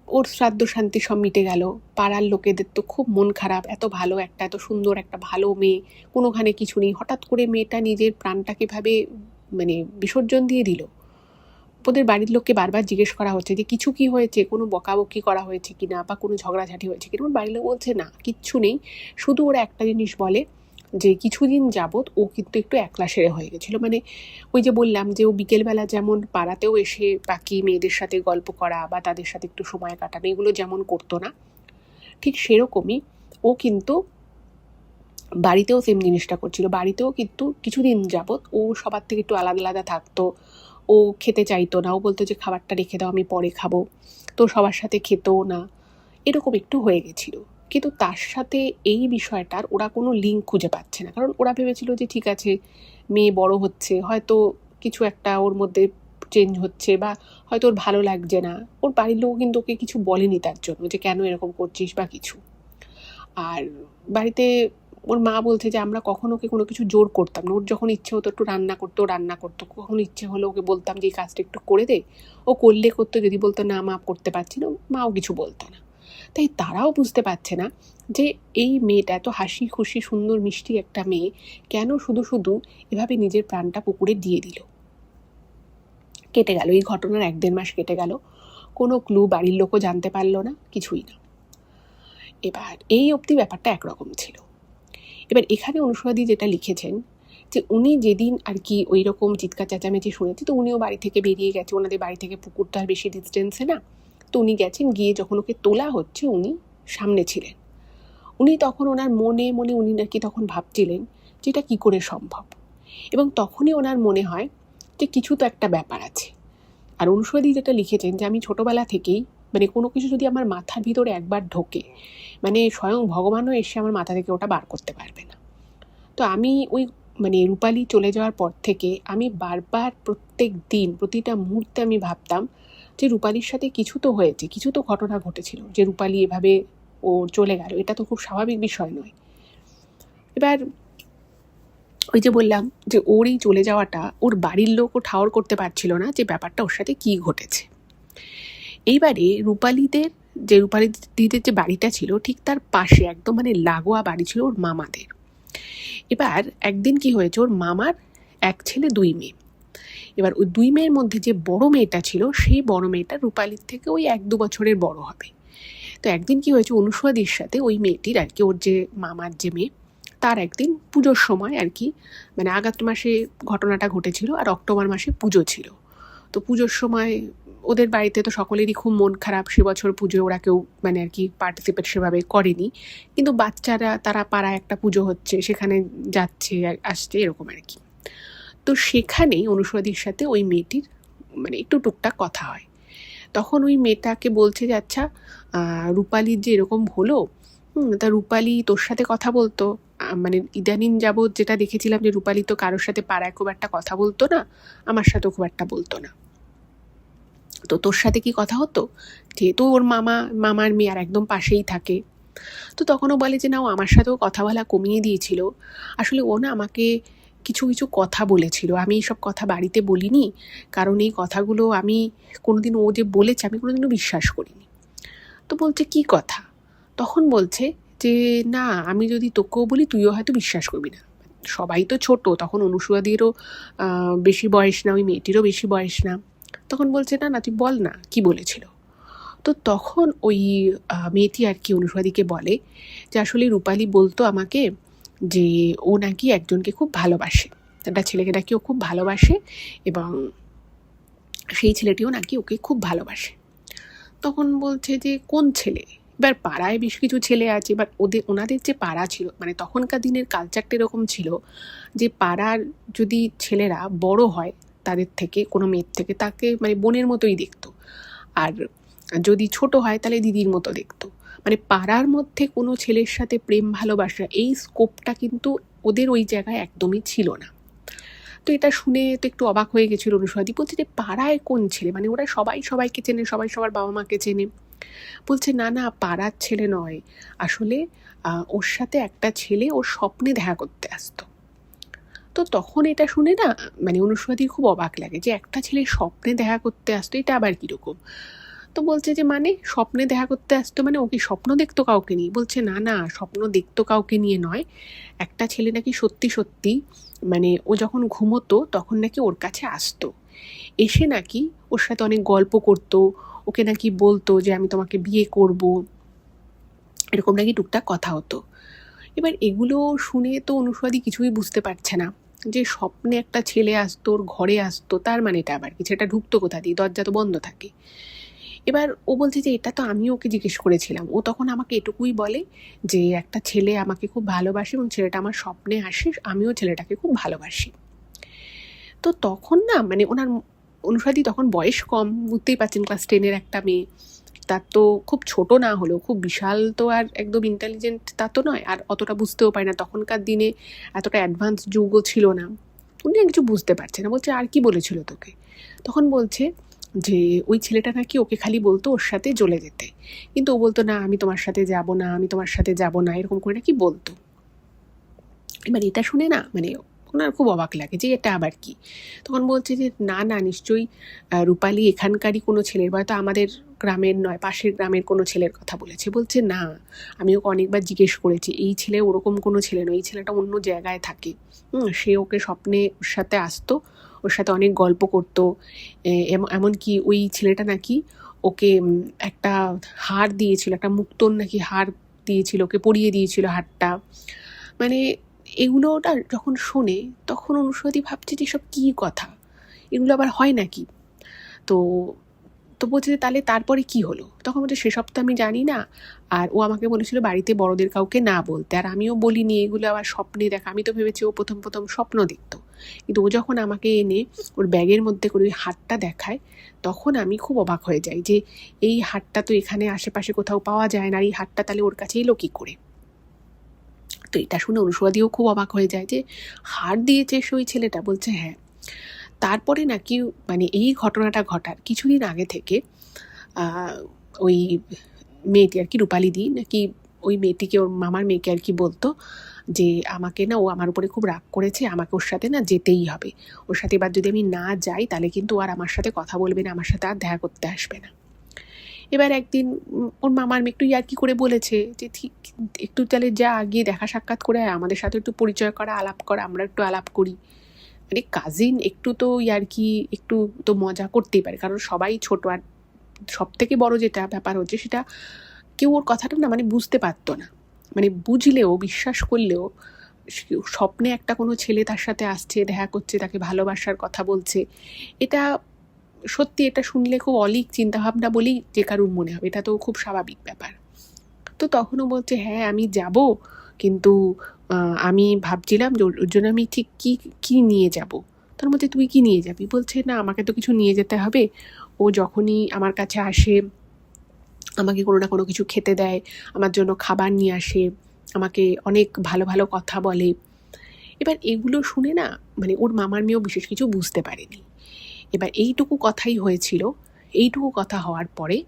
ওর শ্রাদ্ধ শান্তি সব মিটে গেল। পাড়ার লোকেদের তো খুব মন খারাপ, এত ভালো একটা, এত সুন্দর একটা ভালো মেয়ে, কোনোখানে কিছু নেই, হঠাৎ করে মেয়েটা নিজের প্রাণটাকে ভাবে মানে বিসর্জন দিয়ে দিল। ওদের বাড়ির লোককে বারবার জিজ্ঞেস করা হচ্ছে যে কিছু কি হয়েছে, কোনো বকাবকি করা হয়েছে কিনা বা কোনো ঝগড়াঝাটি হয়েছে কিনা। ওর বাড়ির লোক বলছে না, কিচ্ছু নেই। শুধু ওরা একটা জিনিস বলে যে কিছুদিন যাবৎ ও কিন্তু একটু একলা সেরে হয়ে গেছিলো। মানে ওই যে বললাম যে ও বিকেলবেলা যেমন পাড়াতেও এসে বাকি মেয়েদের সাথে গল্প করা বা তাদের সাথে একটু সময় কাটানো এগুলো যেমন করতো না, ঠিক সেরকমই ও কিন্তু বাড়িতেও সেম জিনিসটা করছিল। বাড়িতেও কিন্তু কিছুদিন যাবৎ ও সবার থেকে একটু আলাদা আলাদা থাকতো। ও খেতে চাইতো না, ও বলতো যে খাবারটা রেখে দাও, আমি পরে খাবো। তো সবার সাথে খেতেও না, এরকম একটু হয়ে গেছিল। কিন্তু তার সাথে এই বিষয়টার ওরা কোনো লিঙ্ক খুঁজে পাচ্ছে না, কারণ ওরা ভেবেছিল যে ঠিক আছে মেয়ে বড় হচ্ছে, হয়তো কিছু একটা ওর মধ্যে চেঞ্জ হচ্ছে বা হয়তো ওর ভালো লাগছে না। ওর বাড়ির লোক কিন্তু ওকে কিছু বলেনি তার জন্য যে কেন এরকম করছিস বা কিছু। আর বাড়িতে ওর মা বলছে যে আমরা কখনো ওকে কোনো কিছু জোর করতাম না। ওর যখন ইচ্ছে হতো একটু রান্না করতো, রান্না করতো। কখনো ইচ্ছে হলো ওকে বলতাম যে এই কাজটা একটু করে দে, ও করলে করতো। যদি বলতো না মা করতে পারছি না, মাও কিছু বলতো না। তাই তারাও বুঝতে পারছে না যে এই মেয়েটা এত হাসি খুশি সুন্দর মিষ্টি একটা মেয়ে কেন শুধু শুধু এভাবে নিজের প্রাণটা পুকুরে দিয়ে দিল। কেটে গেল এই ঘটনার 1-1.5 মাস কেটে গেল, কোনো ক্লু বাড়ির লোকও জানতে পারলো না, কিছুই না। এবার এই অবধি ব্যাপারটা একরকম ছিল। এবার এখানে অনুসুয়াদি যেটা লিখেছেন যে উনি যেদিন আর কি ওই রকম চিৎকার চেঁচামেচি শুনেছে, তো উনিও বাড়ি থেকে বেরিয়ে গেছে। ওনাদের বাড়ি থেকে পুকুর তো আর বেশি ডিস্টেন্সে না। তো উনি গেছেন, গিয়ে যখন ওকে তোলা হচ্ছে উনি সামনে ছিলেন। উনি তখন ওনার মনে মনে উনি নাকি তখন ভাবছিলেন যে এটা কী করে সম্ভব, এবং তখনই ওনার মনে হয় যে কিছু তো একটা ব্যাপার আছে। আর অনুসুয়াদি যেটা লিখেছেন যে আমি ছোটোবেলা থেকেই মানে কোনো কিছু যদি আমার মাথার ভিতরে একবার ঢোকে, মানে স্বয়ং ভগবানও এসে আমার মাথা থেকে ওটা বার করতে পারবে না। তো আমি ওই মানে রূপালী চলে যাওয়ার পর থেকে আমি বারবার প্রত্যেক দিন প্রতিটা মুহূর্তে আমি ভাবতাম যে রূপালীর সাথে কিছু তো হয়েছে, কিছু তো ঘটনা ঘটেছিল যে রূপালী এভাবে ও চলে গেল, এটা তো খুব স্বাভাবিক বিষয় নয়। এবার ওই যে বললাম যে ওর এই চলে যাওয়াটা ওর বাড়ির লোকও ঠাওর করতে পারছিল না যে ব্যাপারটা ওর সাথে কী ঘটেছে। এইবারে রূপালীদের যে বাড়িটা ছিল ঠিক তার পাশে একদম মানে লাগোয়া বাড়ি ছিল ওর মামাদের। এবার একদিন কি হয়েছে, ওর মামার 1 ছেলে 2 মেয়ে। এবার ওই 2 মেয়ের মধ্যে যে বড় মেয়েটা ছিল সেই বড় মেয়েটা রূপালীর থেকে ওই 1-2 বছরের বড় হবে। তো একদিন কি হয়েছে, অনুসুয়াদির সাথে ওই মেয়েটির আর কি ওর যে মামার যে মেয়ে তার একদিন পুজোর সময় আর কি মানে আগস্ট মাসে ঘটনাটা ঘটেছিল আর অক্টোবর মাসে পুজো ছিল। তো পুজোর সময় ওদের বাড়িতে তো সকলেরই খুব মন খারাপ, সে বছর পুজোয় ওরা কেউ মানে আর কি পার্টিসিপেট সেভাবে করেনি, কিন্তু বাচ্চারা তারা পাড়ায় একটা পুজো হচ্ছে সেখানে যাচ্ছে আসছে এরকম আর কি। তো সেখানেই অনুসুয়াদির সাথে ওই মেয়েটির মানে একটু টুকটাক কথা হয়। তখন ওই মেয়েটাকে বলছে যে আচ্ছা রূপালীর যে এরকম হলো, তা রূপালী তোর সাথে কথা বলতো? মানে ইদানিং যাবৎ যেটা দেখেছিলাম যে রূপালী তো কারোর সাথে পাড়ায় খুব একটা কথা বলতো না, আমার সাথেও খুব একটা বলতো না, তো তোর সাথে কি কথা হতো? যেহেতু ওর মামার মেয়ে আর একদম পাশেই থাকে। তো তখনও বলে যে না, ও আমার সাথেও কথা বলা কমিয়ে দিয়েছিল। আসলে ও না আমাকে কিছু কিছু কথা বলেছিল, আমি এইসব কথা বাড়িতে বলিনি, কারণ এই কথাগুলো আমি কোনোদিন ও যে বলেছে আমি কোনোদিনও বিশ্বাস করিনি। তো বলছে কি কথা? তখন বলছে যে না, আমি যদি তোকেও বলি তুইও হয়তো বিশ্বাস করবি না। সবাই তো ছোট, তখন অনুসুয়াদিরও বেশি বয়স না, ওই মেয়েটিরও বেশি বয়স না। তখন বলছে না না তুই বল না কি বলেছিল। তো তখন ওই মেয়েটি আর কি অনুসুয়াদিকে বলে যে আসলে রূপালী বলতো আমাকে যে ও নাকি একজনকে খুব ভালোবাসে, একটা ছেলেকে নাকি ও খুব ভালোবাসে, এবং সেই ছেলেটিও নাকি ওকে খুব ভালোবাসে। তখন বলছে যে কোন ছেলে? এবার পাড়ায় বেশ কিছু ছেলে আছে, এবার ওনাদের যে পাড়া ছিল মানে তখনকার দিনের কালচারটা এরকম ছিল যে পাড়ার যদি ছেলেরা বড় হয় তাদের থেকে কোনো মেয়ের থেকে, তাকে মানে বোনের মতোই দেখতো, আর যদি ছোট হয় তাহলে দিদির মতো দেখতো। মানে পাড়ার মধ্যে কোনো ছেলের সাথে প্রেম ভালোবাসা এই স্কোপটা কিন্তু ওদের ওই জায়গায় একদমই ছিল না। তো এটা শুনে তো একটু অবাক হয়ে গেছিল অনুসুয়াদি, বলছে যে পাড়ায় কোন ছেলে? মানে ওরা সবাই সবাইকে চেনে, সবাই সবার বাবা মাকে চেনে। বলছে না না, পাড়ার ছেলে নয়, আসলে ওর সাথে একটা ছেলে ওর স্বপ্নে দেখা করতে আসতো। তো তখন এটা শুনে না মানে অনুসুয়াদির খুব অবাক লাগে যে একটা ছেলে স্বপ্নে দেখা করতে আসতো, এটা আবার কীরকম? তো বলছে যে মানে স্বপ্নে দেখা করতে আসতো মানে ও কি স্বপ্ন দেখতো কাউকে নিয়ে? বলছে না না, স্বপ্ন দেখতো কাউকে নিয়ে নয়, একটা ছেলে নাকি সত্যি সত্যি মানে ও যখন ঘুমোতো তখন নাকি ওর কাছে আসতো, এসে নাকি ওর সাথে অনেক গল্প করতো, ওকে নাকি বলতো যে আমি তোমাকে বিয়ে করব, এরকম নাকি টুকটাক কথা হতো। এবার এগুলো শুনে তো অনুষাদি কিছুই বুঝতে পারছে না, যে স্বপ্নে একটা ছেলে আসতো, ওর ঘরে আসতো, তার মানেটা আবার কি, সেটা ঢুকতো কোথা দিয়ে, দরজা তো বন্ধ থাকে। এবার ও বলছে যে এটা তো আমিও ওকে জিজ্ঞেস করেছিলাম, ও তখন আমাকে এটুকুই বলে যে একটা ছেলে আমাকে খুব ভালোবাসে এবং ছেলেটা আমার স্বপ্নে আসে, আমিও ছেলেটাকে খুব ভালোবাসি। তো তখন না মানে ওনার অনুষাদি তখন বয়স কম, বুঝতেই পারছেন ক্লাস 10-এর একটা মেয়ে, তার তো খুব ছোট না হলেও খুব বিশাল তো আর একদম ইন্টেলিজেন্ট তা তো নয়, আর অতটা বুঝতেও পারে না, তখনকার দিনে এতটা অ্যাডভান্স যুগও ছিল না, উনি আর কিছু বুঝতে পারছে না। বলছে আর কি বলেছিল তোকে? তখন বলছে যে ওই ছেলেটা নাকি ওকে খালি বলতো ওর সাথে চলে যেতে, কিন্তু ও বলতো না আমি তোমার সাথে যাব না, আমি তোমার সাথে যাব না, এরকম করে নাকি বলতো। এবার এটা শুনে না মানে ওনার খুব অবাক লাগে যে এটা আবার কি। তখন বলছে যে না না নিশ্চয়ই রূপালী এখানকারই কোনো ছেলের, হয়তো আমাদের গ্রামের নয়, পাশের গ্রামের কোনো ছেলের কথা বলেছে। বলছে না, আমি ওকে অনেকবার জিজ্ঞেস করেছি, এই ছেলে ওরকম কোনো ছেলে নয়, এই ছেলেটা অন্য জায়গায় থাকে। সে ওকে স্বপ্নে ওর সাথে আসতো, ওর সাথে অনেক গল্প করতো, এমনকি ওই ছেলেটা নাকি ওকে একটা হার দিয়েছিল, একটা মুক্তোর নাকি হার দিয়েছিল, ওকে পরিয়ে দিয়েছিল হারটা। মানে এগুলোটা যখন শোনে তখন অনুষাদি ভাবছে যে সব কী কথা, এগুলো আবার হয় নাকি। তো তো বলছে যে তাহলে তারপরে কি হলো? তখন বলছে সেসব তো আমি জানি না, আর ও আমাকে বলেছিল বাড়িতে বড়দের কাউকে না বলতে, আর আমিও বলিনি, এগুলো আবার স্বপ্নে দেখা। আমি তো ভেবেছি ও প্রথম প্রথম স্বপ্ন দেখতো, কিন্তু ও যখন আমাকে এনে ওর ব্যাগের মধ্যে করে ওই হারটা দেখায়, তখন আমি খুব অবাক হয়ে যাই যে এই হারটা তো এখানে আশেপাশে কোথাও পাওয়া যায় না, আর এই হারটা তাহলে ওর কাছে এলো কী করে? তো এটা শুনে অনুষাদিও খুব অবাক হয়ে যায় যে হার দিয়েছে সে ওই ছেলেটা। বলছে হ্যাঁ। তারপরে নাকি মানে এই ঘটনাটা ঘটার কিছুদিন আগে থেকে ওই মেয়েটি আর কি, রূপালীদি নাকি ওই মেয়েটিকে, ওর মামার মেয়েকে আর কি বলতো যে আমাকে না ও আমার উপরে খুব রাগ করেছে, আমাকে ওর সাথে না যেতেই হবে, ওর সাথে এবার যদি আমি না যাই তাহলে কিন্তু আর আমার সাথে কথা বলবে না, আমার সাথে আর দেখা করতে আসবে না। এবার একদিন ওর মামার মেয়ে একটু ইয়ার্কি করে বলেছে যে ঠিক একটু তাহলে যা, গিয়ে দেখা সাক্ষাৎ করে আমাদের সাথে একটু পরিচয় করা, আলাপ করা, আমরা একটু আলাপ করি। মানে কাজিন একটু তো ইয়ার্কি, একটু তো মজা করতেই পারে, কারণ সবাই ছোট। আর সব থেকে বড় যেটা ব্যাপার হচ্ছে সেটা কেউ ওর কথাটা না মানে বুঝতে পারতো না, মানে বুঝলেও বিশ্বাস করলেও স্বপ্নে একটা কোনো ছেলে তার সাথে আসছে, দেখা করছে, তাকে ভালোবাসার কথা বলছে, এটা সত্যি এটা শুনলে খুব অলীক চিন্তাভাবনা বলেই যে কারুর মনে হবে, এটা তো খুব স্বাভাবিক ব্যাপার। তো তখনও বলছে হ্যাঁ আমি যাব, কিন্তু আমি ভাবছিলাম যে ওর জন্য আমি ঠিক কী কী নিয়ে যাব। তার মধ্যে তুই কি নিয়ে যাবি? বলছে না আমাকে তো কিছু নিয়ে যেতে হবে, ও যখনই আমার কাছে আসে আমাকে কোনো না কোনো কিছু খেতে দেয়, আমার জন্য খাবার নিয়ে আসে, আমাকে অনেক ভালো ভালো কথা বলে। এবার এগুলো শুনে না মানে ওর মামার মেয়েও বিশেষ কিছু বুঝতে পারেনি। এবার এইটুকু কথাই হয়েছিল, এইটুকু কথা হওয়ার পরে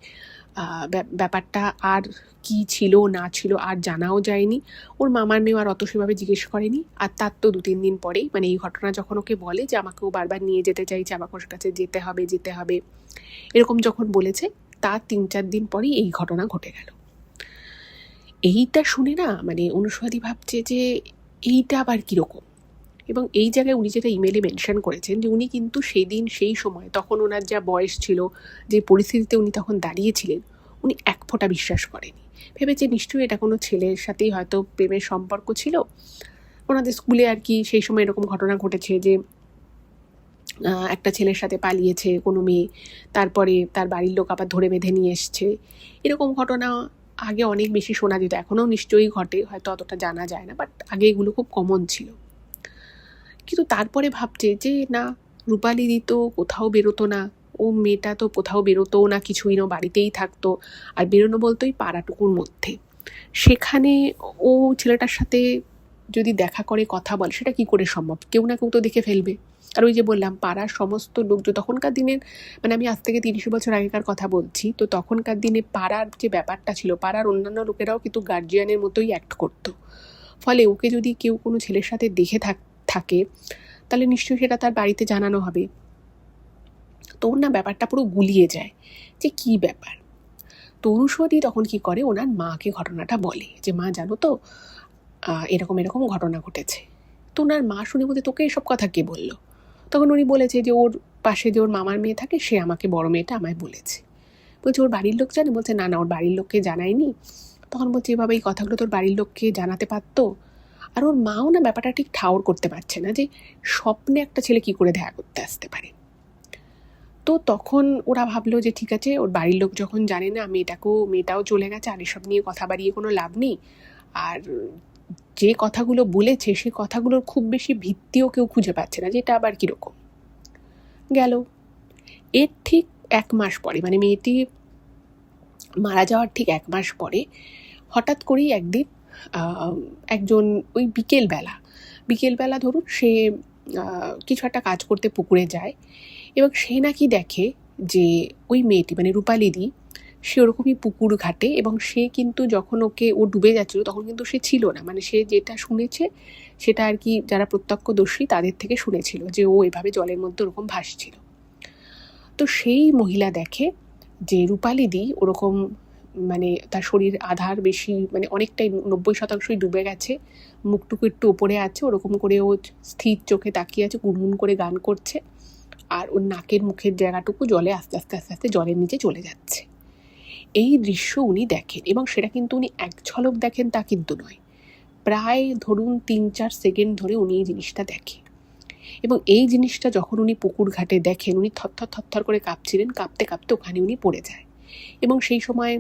ব্যাপারটা আর কি ছিল না ছিল আর জানাও যায়নি। ওর মামার মেয়েও আর অত সেভাবে জিজ্ঞেস করেনি। আর তার তো 2-3 দিন পরেই মানে এই ঘটনা যখন ওকে বলে যে আমাকেও বারবার নিয়ে যেতে চাইছে, আমাকে ওর কাছে যেতে হবে যেতে হবে, এরকম যখন বলেছে তার 3-4 দিন পরেই এই ঘটনা ঘটে গেল। এইটা শুনে না মানে অনুষাদি ভাবছে যে এইটা আবার কীরকম। এবং এই জায়গায় উনি যেটা ইমেলে মেনশন করেছেন যে উনি কিন্তু সেদিন সেই সময় তখন ওনার যা বয়স ছিল, যে পরিস্থিতিতে উনি তখন দাঁড়িয়েছিলেন, উনি এক ফোঁটা বিশ্বাস করেনি। ভেবেছে নিশ্চয়ই এটা কোনো ছেলের সাথেই হয়তো প্রেমের সম্পর্ক ছিল, ওনাদের স্কুলে আর কি সেই সময় এরকম ঘটনা ঘটেছে যে একটা ছেলের সাথে পালিয়েছে কোনো মেয়ে, তারপরে তার বাড়ির লোক আবার ধরে বেঁধে নিয়ে এসছে। এরকম ঘটনা আগে অনেক বেশি শোনা যেত, এখনও নিশ্চয়ই ঘটে, হয়তো অতটা জানা যায় না, বাট আগে এগুলো খুব কমন ছিল। কিন্তু তারপরে ভাবছে যে না, রূপালীদি তো কোথাও বেরোতো না, ও মেয়েটা তো কোথাও বেরোতোও না, কিছুই না, বাড়িতেই থাকতো। আর বেরোনো বলতো ওই পাড়াটুকুর মধ্যে, সেখানে ও ছেলেটার সাথে যদি দেখা করে কথা বলে সেটা কি করে সম্ভব? কেউ না কেউ তো দেখে ফেলবে। আর ওই যে বললাম পাড়ার সমস্ত লোকজন তখনকার দিনের, মানে আমি আজ থেকে 30 বছর আগেকার কথা বলছি, তো তখনকার দিনে পাড়ার যে ব্যাপারটা ছিল, পাড়ার অন্যান্য লোকেরাও কিন্তু গার্জিয়ানের মতোই অ্যাক্ট করতো। ফলে ওকে যদি কেউ কোনো ছেলের সাথে দেখে থাকে তাহলে নিশ্চয়ই সেটা তার বাড়িতে জানানো হবে। তো ওর না ব্যাপারটা পুরো গুলিয়ে যায় যে কী ব্যাপার। তো অনুষাদি তখন কি করে, ওনার মাকে ঘটনাটা বলে যে মা জানো তো এরকম এরকম ঘটনা ঘটেছে। তো ওনার মা শুনে বলতে তোকে এসব কথা কে বললো? তখন উনি বলেছে যে ওর পাশে যে ওর মামার মেয়ে থাকে সে আমাকে, বড় মেয়েটা আমায় বলেছে। বলছে ওর বাড়ির লোক জানে? বলছে না না, ওর বাড়ির লোককে জানায়নি, তখন বলছে, এভাবে এই কথাগুলো তোর বাড়ির লোককে জানাতে পারতো। আর ওর মাও না ব্যাপারটা ঠিক ঠাউর করতে পারছে না যে স্বপ্নে একটা ছেলে কি করে দেখা করতে আসতে পারে। তো তখন ওরা ভাবলো যে ঠিক আছে, ওর বাড়ির লোক যখন জানে না, মেয়েটাও চলে গেছে, আর এসব নিয়ে কথা বাড়িয়ে কোনো লাভ নেই। আর যে কথাগুলো বলেছে সে কথাগুলোর খুব বেশি ভিত্তিও কেউ খুঁজে পাচ্ছে না, যেটা আবার কীরকম গেল। এর ঠিক 1 মাস পরে, মানে মেয়েটি মারা যাওয়ার ঠিক 1 মাস পরে হঠাৎ করেই একদিন একজন ওই বিকেলবেলা ধরুন সে কিছু একটা কাজ করতে পুকুরে যায়, এবং সে নাকি দেখে যে ওই মেয়েটি মানে রূপালিদি সে ওরকমই পুকুর ঘাটে, এবং সে কিন্তু যখন ও ডুবে যাচ্ছিল তখন কিন্তু সে ছিল না, মানে সে যেটা শুনেছে সেটা আর কি যারা প্রত্যক্ষদর্শী তাদের থেকে শুনেছিল যে ও এভাবে জলের মধ্যে ওরকম ভাসছিল। তো সেই মহিলা দেখে যে রূপালিদি ওরকম মানে তার শরীর আধার বেশি, মানে অনেকটাই 90% ডুবে গেছে, মুখটুকু একটু ওপরে আছে, ওরকম করে ও স্থির চোখে তাকিয়ে আছে, গুনগুন করে গান করছে, আর ওর নাকের মুখের জায়গাটুকু জলে আস্তে আস্তে আস্তে আস্তে জলের নিচে চলে যাচ্ছে। এই দৃশ্য উনি দেখেন, এবং সেটা কিন্তু উনি এক ঝলক দেখেন তা কিন্তু নয়, প্রায় ধরুন 3-4 সেকেন্ড ধরে উনি এই জিনিসটা দেখেন। এবং এই জিনিসটা যখন উনি পুকুর ঘাটে দেখেন, উনি থরথর করে কাঁপছিলেন, কাঁপতে কাঁপতে ওখানে উনি পড়ে যায়। এবং সেই সময়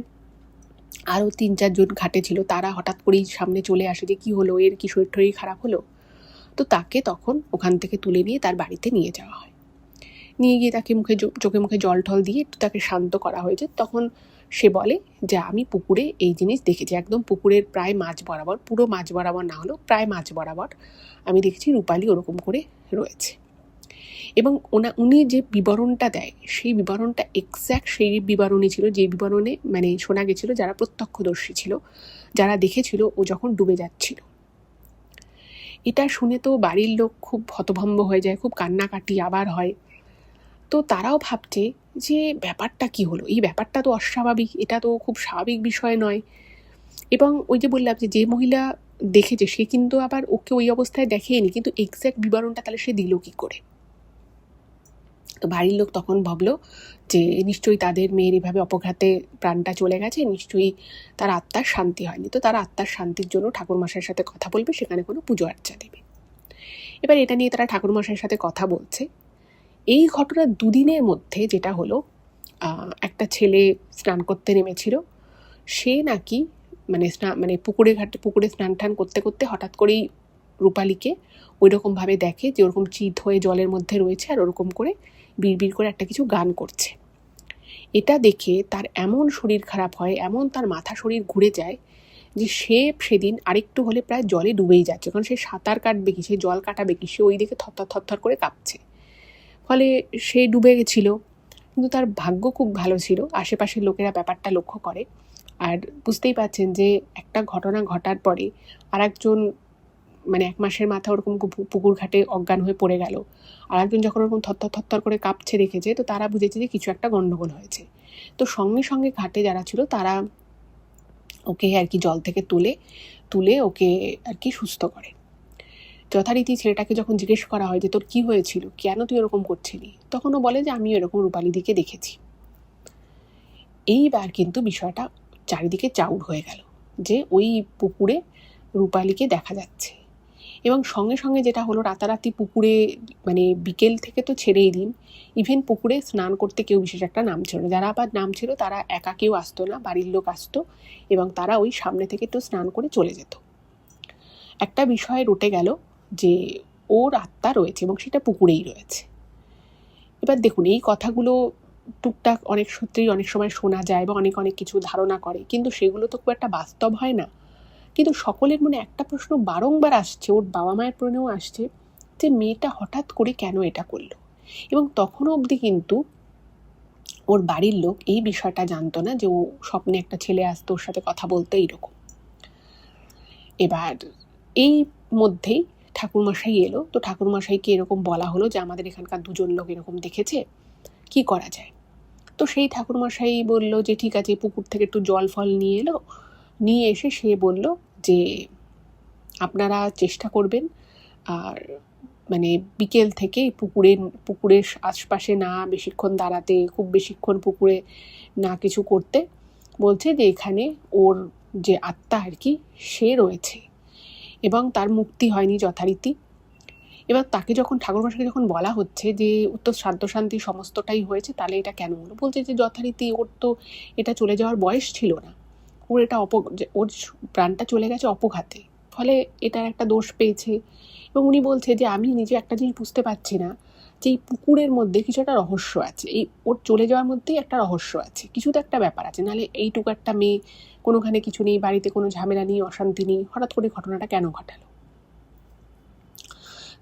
আরও 3-4 জন ঘাটে ছিল, তারা হঠাৎ করেই সামনে চলে আসে যে কী হলো, এর কি শরীর খারাপ হলো। তো তাকে তখন ওখান থেকে তুলে নিয়ে তার বাড়িতে নিয়ে যাওয়া হয়। নিয়ে গিয়ে তাকে চোখে মুখে জল টল দিয়ে একটু তাকে শান্ত করা হয়েছে। তখন সে বলে যে আমি পুকুরে এই জিনিস দেখেছি, একদম পুকুরের প্রায় মাঝ বরাবর, পুরো মাঝ বরাবর না হলেও প্রায় মাঝ বরাবর আমি দেখেছি রূপালি ওরকম করে রয়েছে। এবং উনি যে বিবরণটা দেয় সেই বিবরণটা এক্স্যাক্ট সেই বিবরণই ছিল যে বিবরণে মানে শোনা গেছিল যারা প্রত্যক্ষদর্শী ছিল, যারা দেখেছিল ও যখন ডুবে যাচ্ছিল। এটা শুনে তো বাড়ির লোক খুব হতভম্ব হয়ে যায়, খুব কান্নাকাটি আবার হয়। তো তারাও ভাবছে যে ব্যাপারটা কি হলো, এই ব্যাপারটা তো অস্বাভাবিক, এটা তো খুব স্বাভাবিক বিষয় নয়। এবং ওই যে বললাম যে মহিলা দেখেছে সে কিন্তু আবার ওকে ওই অবস্থায় দেখেনি, কিন্তু এক্স্যাক্ট বিবরণটা তাহলে সে দিল কি করে। তো বাড়ির লোক তখন ভাবলো যে নিশ্চয়ই তাদের মেয়ের এভাবে অপঘাতে প্রাণটা চলে গেছে, নিশ্চয়ই তার আত্মার শান্তি হয়নি। তো তারা আত্মার শান্তির জন্য ঠাকুরমশাইয়ের সাথে কথা বলবে, সেখানে কোনো পুজো আর্চা দেবে। এবার এটা নিয়ে তারা ঠাকুরমশাইয়ের সাথে কথা বলছে। এই ঘটনার 2 দিনের মধ্যে যেটা হলো, একটা ছেলে স্নান করতে নেমেছিল, সে নাকি মানে পুকুরে স্নান টান করতে করতে হঠাৎ করেই রূপালীকে ওইরকমভাবে দেখে যে ওরকম চিত হয়ে জলের মধ্যে রয়েছে, আর ওরকম করে বিড়বিড় করে একটা কিছু গান করছে। এটা দেখে তার এমন শরীর খারাপ হয়, এমন তার মাথা শরীর ঘুরে যায় যে সে সেদিন আরেকটু হলে প্রায় জলে ডুবেই যাচ্ছে, কারণ সে সাঁতার কাটবে কি, সে জল কাটাবে কি, সে ওই দিকে থরথর করে কাঁপছে। ফলে সে ডুবে গেছিল। কিন্তু তার ভাগ্য খুব ভালো ছিল, আশেপাশের লোকেরা ব্যাপারটা লক্ষ্য করে, আর বুঝতেই পারছেন যে একটা ঘটনা ঘটার পরে আর একজন মানে 1 মাসের মাথা ওরকম পুকুর ঘাটে অজ্ঞান হয়ে পড়ে গেল, আর একজন যখন ওরকম থরথর করে কাঁপছে দেখেছে, তো তারা বুঝেছে যে কিছু একটা গন্ডগোল হয়েছে। তো সঙ্গে সঙ্গে ঘাটে যারা ছিল তারা ওকে আর কি জল থেকে তুলে ওকে আর কি সুস্থ করে। যথারীতি ছেলেটাকে যখন জিজ্ঞেস করা হয় যে তোর কি হয়েছিল, কেন তুই এরকম করছিলি, তখন ও বলে যে আমি এরকম রূপালীদিকে দেখেছি। এইবার কিন্তু বিষয়টা চারিদিকে চাউর হয়ে গেল যে ওই পুকুরে রূপালীকে দেখা যাচ্ছে। এবং সঙ্গে সঙ্গে যেটা হলো, রাতারাতি পুকুরে মানে বিকেল থেকে তো ছেড়েই দিন, ইভেন পুকুরে স্নান করতে কেউ বিশেষ একটা নামছিল না। যারা আবার নামছিল তারা একা কেউ আসতো না, বাড়ির লোক আসতো, এবং তারা ওই সামনে থেকে একটু স্নান করে চলে যেত। একটা বিষয় রটে গেল যে ওর আত্মা রয়েছে এবং সেটা পুকুরেই রয়েছে। এবার দেখুন, এই কথাগুলো টুকটাক অনেক সত্যিই অনেক সময় শোনা যায় বা অনেক কিছু ধারণা করে, কিন্তু সেগুলো তো খুব একটা বাস্তব হয় না। কিন্তু সকলের মনে একটা প্রশ্ন বারংবার আসছে, ওর বাবা মায়ের মনেও আসছে, যে মেয়েটা হঠাৎ করে কেন এটা করলো। এবং তখনও অবধি কিন্তু ওর বাড়ির লোক এই বিষয়টা জানতো না যে ও স্বপ্নে একটা ছেলে আসতো, ওর সাথে কথা বলতো এইরকম। এবার এই মধ্যেই ঠাকুরমশাই এলো। তো ঠাকুরমশাইকে এরকম বলা হলো যে আমাদের এখানকার 2 জন লোক এরকম দেখেছে, কি করা যায়। তো সেই ঠাকুরমশাই বলল যে ঠিক আছে, পুকুর থেকে একটু জল ফল নিয়ে এসে সে বলল যে আপনারা চেষ্টা করবেন আর মানে বিকেল থেকে পুকুরের আশপাশে না বেশিক্ষণ দাঁড়াতে, খুব বেশিক্ষণ পুকুরে না কিছু করতে। বলছে যে এখানে ওর যে আত্মা আর কি, সে রয়েছে এবং তার মুক্তি হয়নি যথারীতি। এবার তাকে যখন ঠাকুরমশাইকে যখন বলা হচ্ছে যে ওর তো শ্রাদ্ধ শান্তি সমস্তটাই হয়েছে, তাহলে এটা কেন হলো? বলছে যে যথারীতি ওর তো এটা চলে যাওয়ার বয়স ছিল না, ওর এটা ওর প্রাণটা চলে গেছে অপঘাতে, ফলে এটার একটা দোষ পেয়েছে। এবং উনি বলছে যে আমি নিজে একটা জিনিস বুঝতে পারছি না, যে এই পুকুরের মধ্যে কিছু একটা রহস্য আছে, এই ওর চলে যাওয়ার মধ্যেই একটা রহস্য আছে, কিছু তো একটা ব্যাপার আছে, নাহলে এইটুকু একটা মেয়ে, কোনোখানে কিছু নেই, বাড়িতে কোনো ঝামেলা নেই, অশান্তি নেই, হঠাৎ করে ঘটনাটা কেন ঘটালো?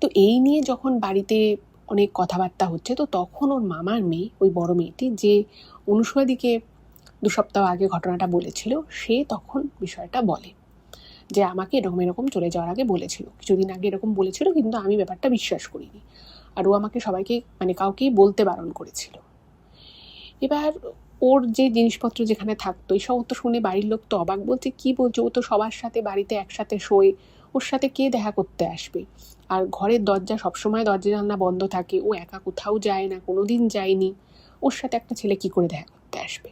তো এই নিয়ে যখন বাড়িতে অনেক কথাবার্তা হচ্ছে, তো তখন ওর মামার মেয়ে, ওই বড় মেয়েটি, যে অনুসূয়াদিকে 2 সপ্তাহ আগে ঘটনাটা বলেছিল, সে তখন বিষয়টা বলে যে আমাকে এরকম এরকম চলে যাওয়ার আগে বলেছিল, কিছুদিন আগে এরকম বলেছিল, কিন্তু আমি ব্যাপারটা বিশ্বাস করিনি, আর ও আমাকে সবাইকে মানে কাউকেই বলতে বারণ করেছিল। এবার ওর যে জিনিসপত্র যেখানে থাকতো, এই সব তো শুনে বাড়ির লোক তো অবাক, বলছে কি বলছো, ও তো সবার সাথে বাড়িতে একসাথে শোয়, ওর সাথে কে দেখা করতে আসবে? আর ঘরের দরজা সবসময় দরজা জানলা বন্ধ থাকে, ও একা কোথাও যায় না, কোনোদিন যায়নি, ওর সাথে একটা ছেলে কি করে দেখা করতে আসবে?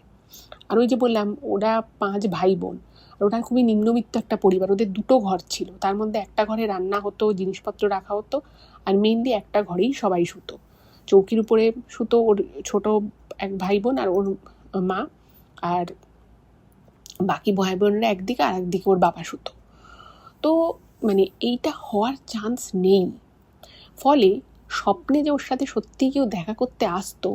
আর ওই যে বললাম ওরা 5 ভাই বোন, আর ওটা খুবই নিম্নবিত্ত একটা পরিবার, ওদের 2টো ঘর ছিল, তার মধ্যে একটা ঘরে রান্না হতো, জিনিসপত্র রাখা হতো, আর মেইনলি একটা ঘরেই সবাই শুতো, চৌকির উপরে শুতো ওর ছোট এক ভাই বোন আর ওর মা, আর বাকি ভাই বোনরা একদিকে, আর একদিকে ওর বাবা শুতো। তো মানে এইটা হওয়ার চান্স নেই। ফলে স্বপ্নে যে ওর সাথে সত্যিই কেউ দেখা করতে আসতো,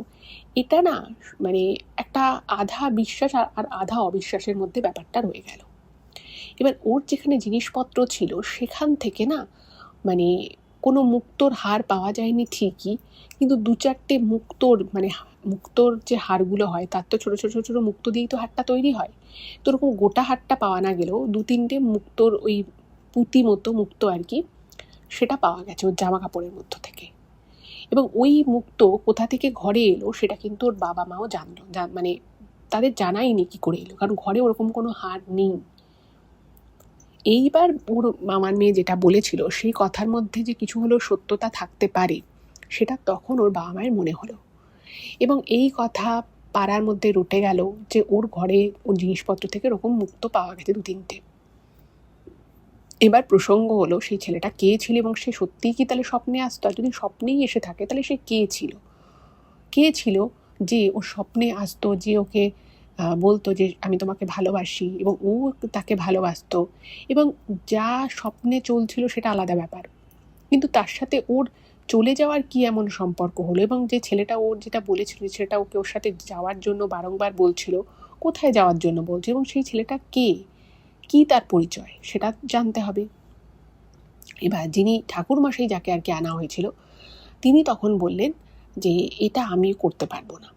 এটা না মানে একটা আধা বিশ্বাস আর আধা অবিশ্বাসের মধ্যে ব্যাপারটা রয়ে গেল। এবার ওর যেখানে জিনিসপত্র ছিল সেখান থেকে না মানে কোনো মুক্তোর হার পাওয়া যায়নি ঠিকই, কিন্তু 2-4টে মুক্তোর মানে মুক্তোর যে হারগুলো হয়, তার তো ছোটো ছোটো ছোটো মুক্তো দিয়েই তো হারটা তৈরি হয়, তো ওরকম গোটা হারটা পাওয়া না গেলেও 2-3টে মুক্তোর ওই পুঁতি মতো মুক্তো আর কি, সেটা পাওয়া গেছে ওর জামা কাপড়ের মধ্য থেকে। এবং ওই মুক্তো কোথা থেকে ঘরে এলো সেটা কিন্তু ওর বাবা মাও জানলো, মানে তাদের জানাইনি কি করে এলো, কারণ ঘরে ওরকম কোনো হার নেই। এইবার ওর মামার মেয়ে যেটা বলেছিল সেই কথার মধ্যে যে কিছু হলেও সত্যতা থাকতে পারে, সেটা তখন ওর বাবা মায়ের মনে হলো, এবং এই কথা পাড়ার মধ্যে রটে গেল যে ওর ঘরে ওর জিনিসপত্র থেকে এরকম মুক্তো পাওয়া গেছে 2-3টে। এবার প্রসঙ্গ হলো সেই ছেলেটা কে ছিল, এবং সে সত্যিই কি তাহলে স্বপ্নে আসতো, আর যদি স্বপ্নেই এসে থাকে তাহলে সে কে ছিল যে ওর স্বপ্নে আসতো, যে ওকে বলতো যে আমি তোমাকে ভালোবাসি, এবং ও তাকে ভালোবাসতো, এবং যা স্বপ্নে চলছিল সেটা আলাদা ব্যাপার, কিন্তু তার সাথে ওর চলে যাওয়ার কি এমন সম্পর্ক হলো? এবং যে ছেলেটা ওর যেটা বলেছিল, ছেলেটা ওকে ওর সাথে যাওয়ার জন্য বারংবার বলছিল, কোথায় যাওয়ার জন্য বলছে, এবং সেই ছেলেটা কে, কি তার পরিচয়, সেটা জানতে হবে। এবার যিনি ঠাকুরমশাই যাকে আর কি আনা হয়েছিল, তিনি তখন বললেন যে এটা আমি করতে পারবো না,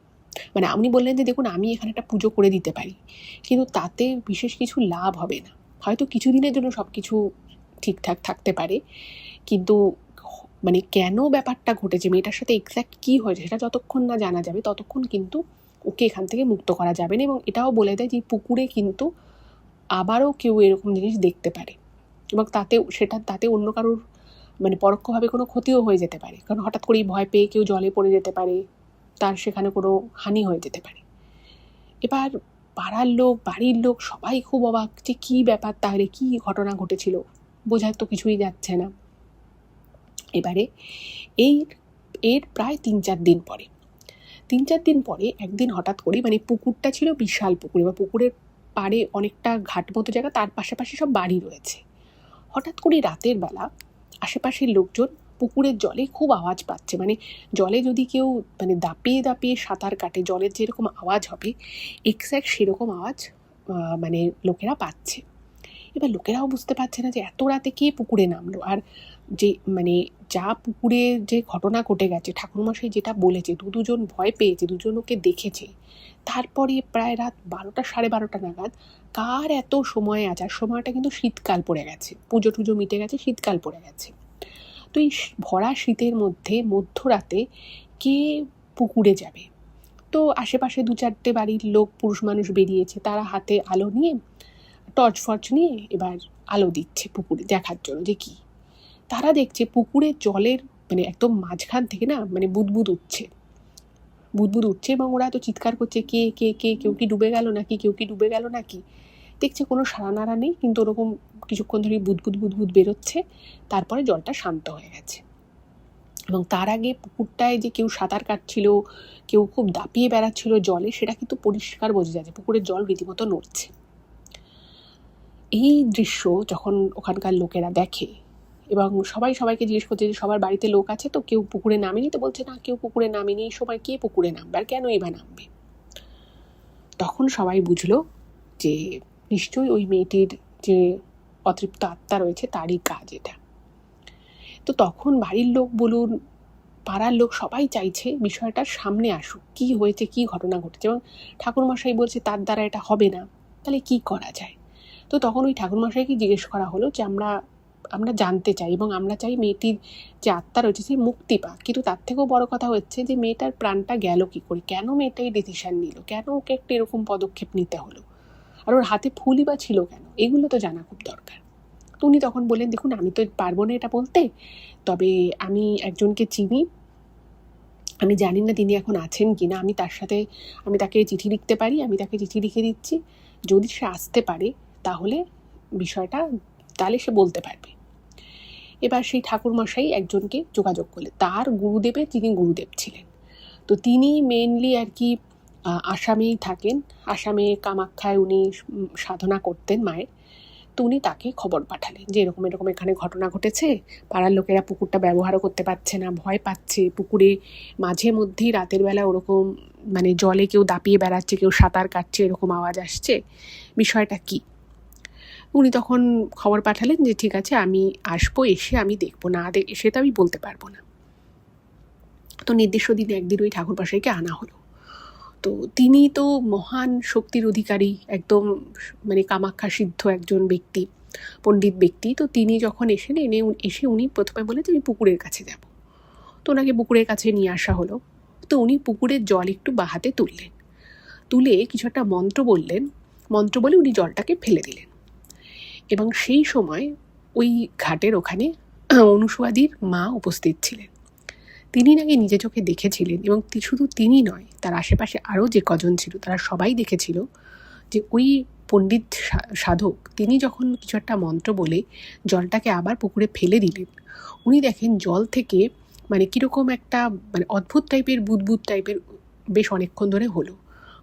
মানে আপনি বললেন যে দেখুন আমি এখানে একটা পুজো করে দিতে পারি, কিন্তু তাতে বিশেষ কিছু লাভ হবে না, হয়তো কিছুদিনের জন্য সব কিছু ঠিকঠাক থাকতে পারে, কিন্তু মানে কেন ব্যাপারটা ঘটেছে, মেয়েটার সাথে এক্স্যাক্ট কী হয়েছে, সেটা যতক্ষণ না জানা যাবে ততক্ষণ কিন্তু ওকে এখান থেকে মুক্ত করা যাবে না। এবং এটাও বলে দেয় যে পুকুরে কিন্তু আবারও কেউ এরকম জিনিস দেখতে পারে, এবং তাতে অন্য কারোর মানে পরোক্ষভাবে কোনো ক্ষতিও হয়ে যেতে পারে, কারণ হঠাৎ করেই ভয় পেয়ে কেউ জলে পড়ে যেতে পারে, তার সেখানে কোনো হানি হয়ে যেতে পারে। এবার পাড়ার লোক, বাড়ির লোক সবাই খুব অবাক যে কী ব্যাপার, তাহলে কী ঘটনা ঘটেছিল, বোঝার তো কিছুই যাচ্ছে না। এবারে এর প্রায় 3-4 দিন পরে একদিন হঠাৎ করে, মানে পুকুরটা ছিল বিশাল পুকুর, এবার পুকুরের পাড়ে অনেকটা ঘাট মতো জায়গা, তার পাশাপাশি সব বাড়ি রয়েছে। হঠাৎ করে রাতের বেলা আশেপাশের লোকজন পুকুরের জলে খুব আওয়াজ পাচ্ছে, মানে জলে যদি কেউ মানে দাপিয়ে দাপিয়ে সাঁতার কাটে, জলের যেরকম আওয়াজ হবে এক্স্যাক্ট সেরকম আওয়াজ মানে লোকেরা পাচ্ছে। এবার লোকেরাও বুঝতে পারছে না যে এত রাতে কে পুকুরে নামলো, আর যে মানে যা পুকুরে যে ঘটনা ঘটে গেছে, ঠাকুরমশাই যেটা বলেছে, দুজন ভয় পেয়েছে, দুজন ওকে দেখেছে, তারপরে প্রায় রাত 12টা 12:30 নাগাদ কার এত সময় আছে, আর সময়টা কিন্তু শীতকাল পড়ে গেছে, পুজো টুজো মিটে গেছে, শীতকাল পড়ে গেছে, তো এই ভরা শীতের মধ্যে মধ্যরাতে কে পুকুরে যাবে? তো আশেপাশে 2-4টে বাড়ির লোক, পুরুষ মানুষ বেরিয়েছে, তারা হাতে আলো নিয়ে, টর্চ ফর্চ নিয়ে এবার আলো দিচ্ছে পুকুরে দেখার জন্য যে কি। তারা দেখছে পুকুরের জলের মানে একদম মাঝখান থেকে না মানে বুদবুদ উঠছে, এবং ওরা তো চিৎকার করছে, কে কে কে কেউ কি ডুবে গেল নাকি, কেউ কি ডুবে গেল নাকি। দেখছে কোনো সাড়া নেই, কিন্তু ওরকম কিছুক্ষণ ধরে বুদবুদ বেরোচ্ছে, তারপরে জলটা শান্ত হয়ে গেছে। এবং তার আগে পুকুরটায় যে কেউ সাঁতার কাটছিল, কেউ খুব দাপিয়ে বেড়াচ্ছিল জলে, সেটা কিন্তু পরিষ্কার বোঝা যাচ্ছে, পুকুরের জল রীতিমতো নড়ছে। এই দৃশ্য যখন ওখানকার লোকেরা দেখে, এবং সবাইকে জিজ্ঞেস করছে যে সবার বাড়িতে লোক আছে তো, কেউ পুকুরে নামেনি তো? বলছে না, কেউ পুকুরে নামেনি। এই সময় কে পুকুরে নামবে, আর কেনই বা নামবে? তখন সবাই বুঝলো যে নিশ্চয়ই ওই মেয়েটির যে অতৃপ্ত আত্মা রয়েছে তারই কাজ এটা। তো তখন বাড়ির লোক বলুন, পাড়ার লোক সবাই চাইছে বিষয়টার সামনে আসুক, কি হয়েছে, কি ঘটনা ঘটেছে। এবং ঠাকুরমশাই বলছে তার দ্বারা এটা হবে না, তাহলে কি করা যায়? তো তখন ওই ঠাকুরমশাইকে জিজ্ঞেস করা হলো যে আমরা জানতে চাই, এবং আমরা চাই মেয়েটির যে আত্মা রয়েছে সে মুক্তি পাক। কিন্তু তার থেকেও বড় কথা হচ্ছে যে মেয়েটার প্রাণটা গেল কি করে, কেন মেয়েটা এই ডিসিশন নিল, কেন ওকে একটা এরকম পদক্ষেপ নিতে হলো, আর ওর হাতে ফুলই বা ছিল কেন, এগুলো তো জানা খুব দরকার। তো উনি তখন বললেন, দেখুন আমি তো পারবো না এটা বলতে, তবে আমি একজনকে চিনি, আমি জানি না তিনি এখন আছেন কি না, আমি তাকে চিঠি লিখতে পারি, আমি তাকে চিঠি লিখে দিচ্ছি, যদি সে আসতে পারে তাহলে তাহলে সে বলতে পারবে। এবার সেই ঠাকুরমশাই একজনকে যোগাযোগ করলেন, তার গুরুদেবের যিনি গুরুদেব ছিলেন। তো তিনি মেনলি আর কি আসামেই থাকেন, আসামে কামাখ্যায় উনি সাধনা করতেন মায়ের। তো উনি তাকে খবর পাঠালেন যে এরকম এখানে ঘটনা ঘটেছে, পাড়ার লোকেরা পুকুরটা ব্যবহারও করতে পারছে না, ভয় পাচ্ছে, পুকুরে মাঝে মধ্যেই রাতের বেলা ওরকম জলে কেউ দাপিয়ে বেড়াচ্ছে, কেউ সাঁতার কাটছে, এরকম আওয়াজ আসছে, বিষয়টা কি? উনি তখন খবর পাঠালেন যে ঠিক আছে, আমি আসবো, এসে আমি দেখবো, না এসে তো আমি বলতে পারবো না। তো নির্দিষ্ট দিনে একদিন ওই ঠাকুরমশাইকে আনা হলো। তো তিনি তো মহান শক্তির অধিকারী, একদম কামাখ্যা সিদ্ধ একজন ব্যক্তি, পণ্ডিত ব্যক্তি। তো তিনি যখন এসে উনি প্রথমে বলে যে আমি পুকুরের কাছে যাব। তো ওনাকে পুকুরের কাছে নিয়ে আসা হলো। তো উনি পুকুরের জল একটু বাহাতে তুলে কিছু একটা মন্ত্র বলে উনি জলটাকে ফেলে দিলেন। এবং সেই সময় ওই ঘাটের ওখানে অনুসুয়াদির মা উপস্থিত ছিলেন। তিনি নাকি নিজে চোখে দেখেছিলেন, এবং শুধু তিনি নয়, তার আশেপাশে আরও যে কজন ছিল তারা সবাই দেখেছিল যে ওই পণ্ডিত সাধক তিনি যখন কিছু একটা মন্ত্র বলে জলটাকে আবার পুকুরে ফেলে দিলেন, উনি দেখেন জল থেকে কীরকম একটা অদ্ভুত টাইপের বুদবুদ টাইপের বেশ অনেকক্ষণ ধরে হলো।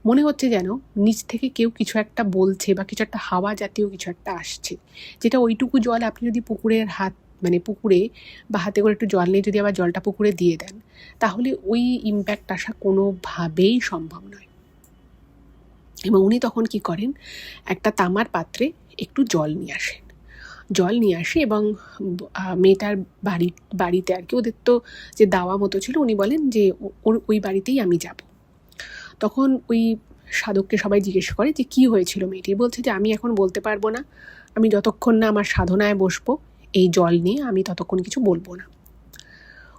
মনে হচ্ছে যেন নিচ থেকে কেউ কিছু একটা বলছে, বা কিছু একটা হাওয়া জাতীয় কিছু একটা আসছে, যেটা ওইটুকু জল আপনি যদি পুকুরের পুকুরে বা হাতে করে একটু জল নিয়ে যদি আবার জলটা পুকুরে দিয়ে দেন, তাহলে ওই ইম্প্যাক্ট আসা কোনোভাবেই সম্ভব নয়। এবং উনি তখন কি করেন, একটা তামার পাত্রে একটু জল নিয়ে আসে এবং মেয়েটার বাড়িতে আর কি, ওদের তো যে দাওয়া মতো ছিল, উনি বলেন যে ওই বাড়িতেই আমি যাব। তখন ওই সাধককে সবাই জিজ্ঞেস করে যে কি হয়েছিল মেয়েটির। বলছে যে আমি এখন বলতে পারবো না, আমি যতক্ষণ না আমার সাধনায় বসবো এই জল নিয়ে, আমি ততক্ষণ কিছু বলবো না।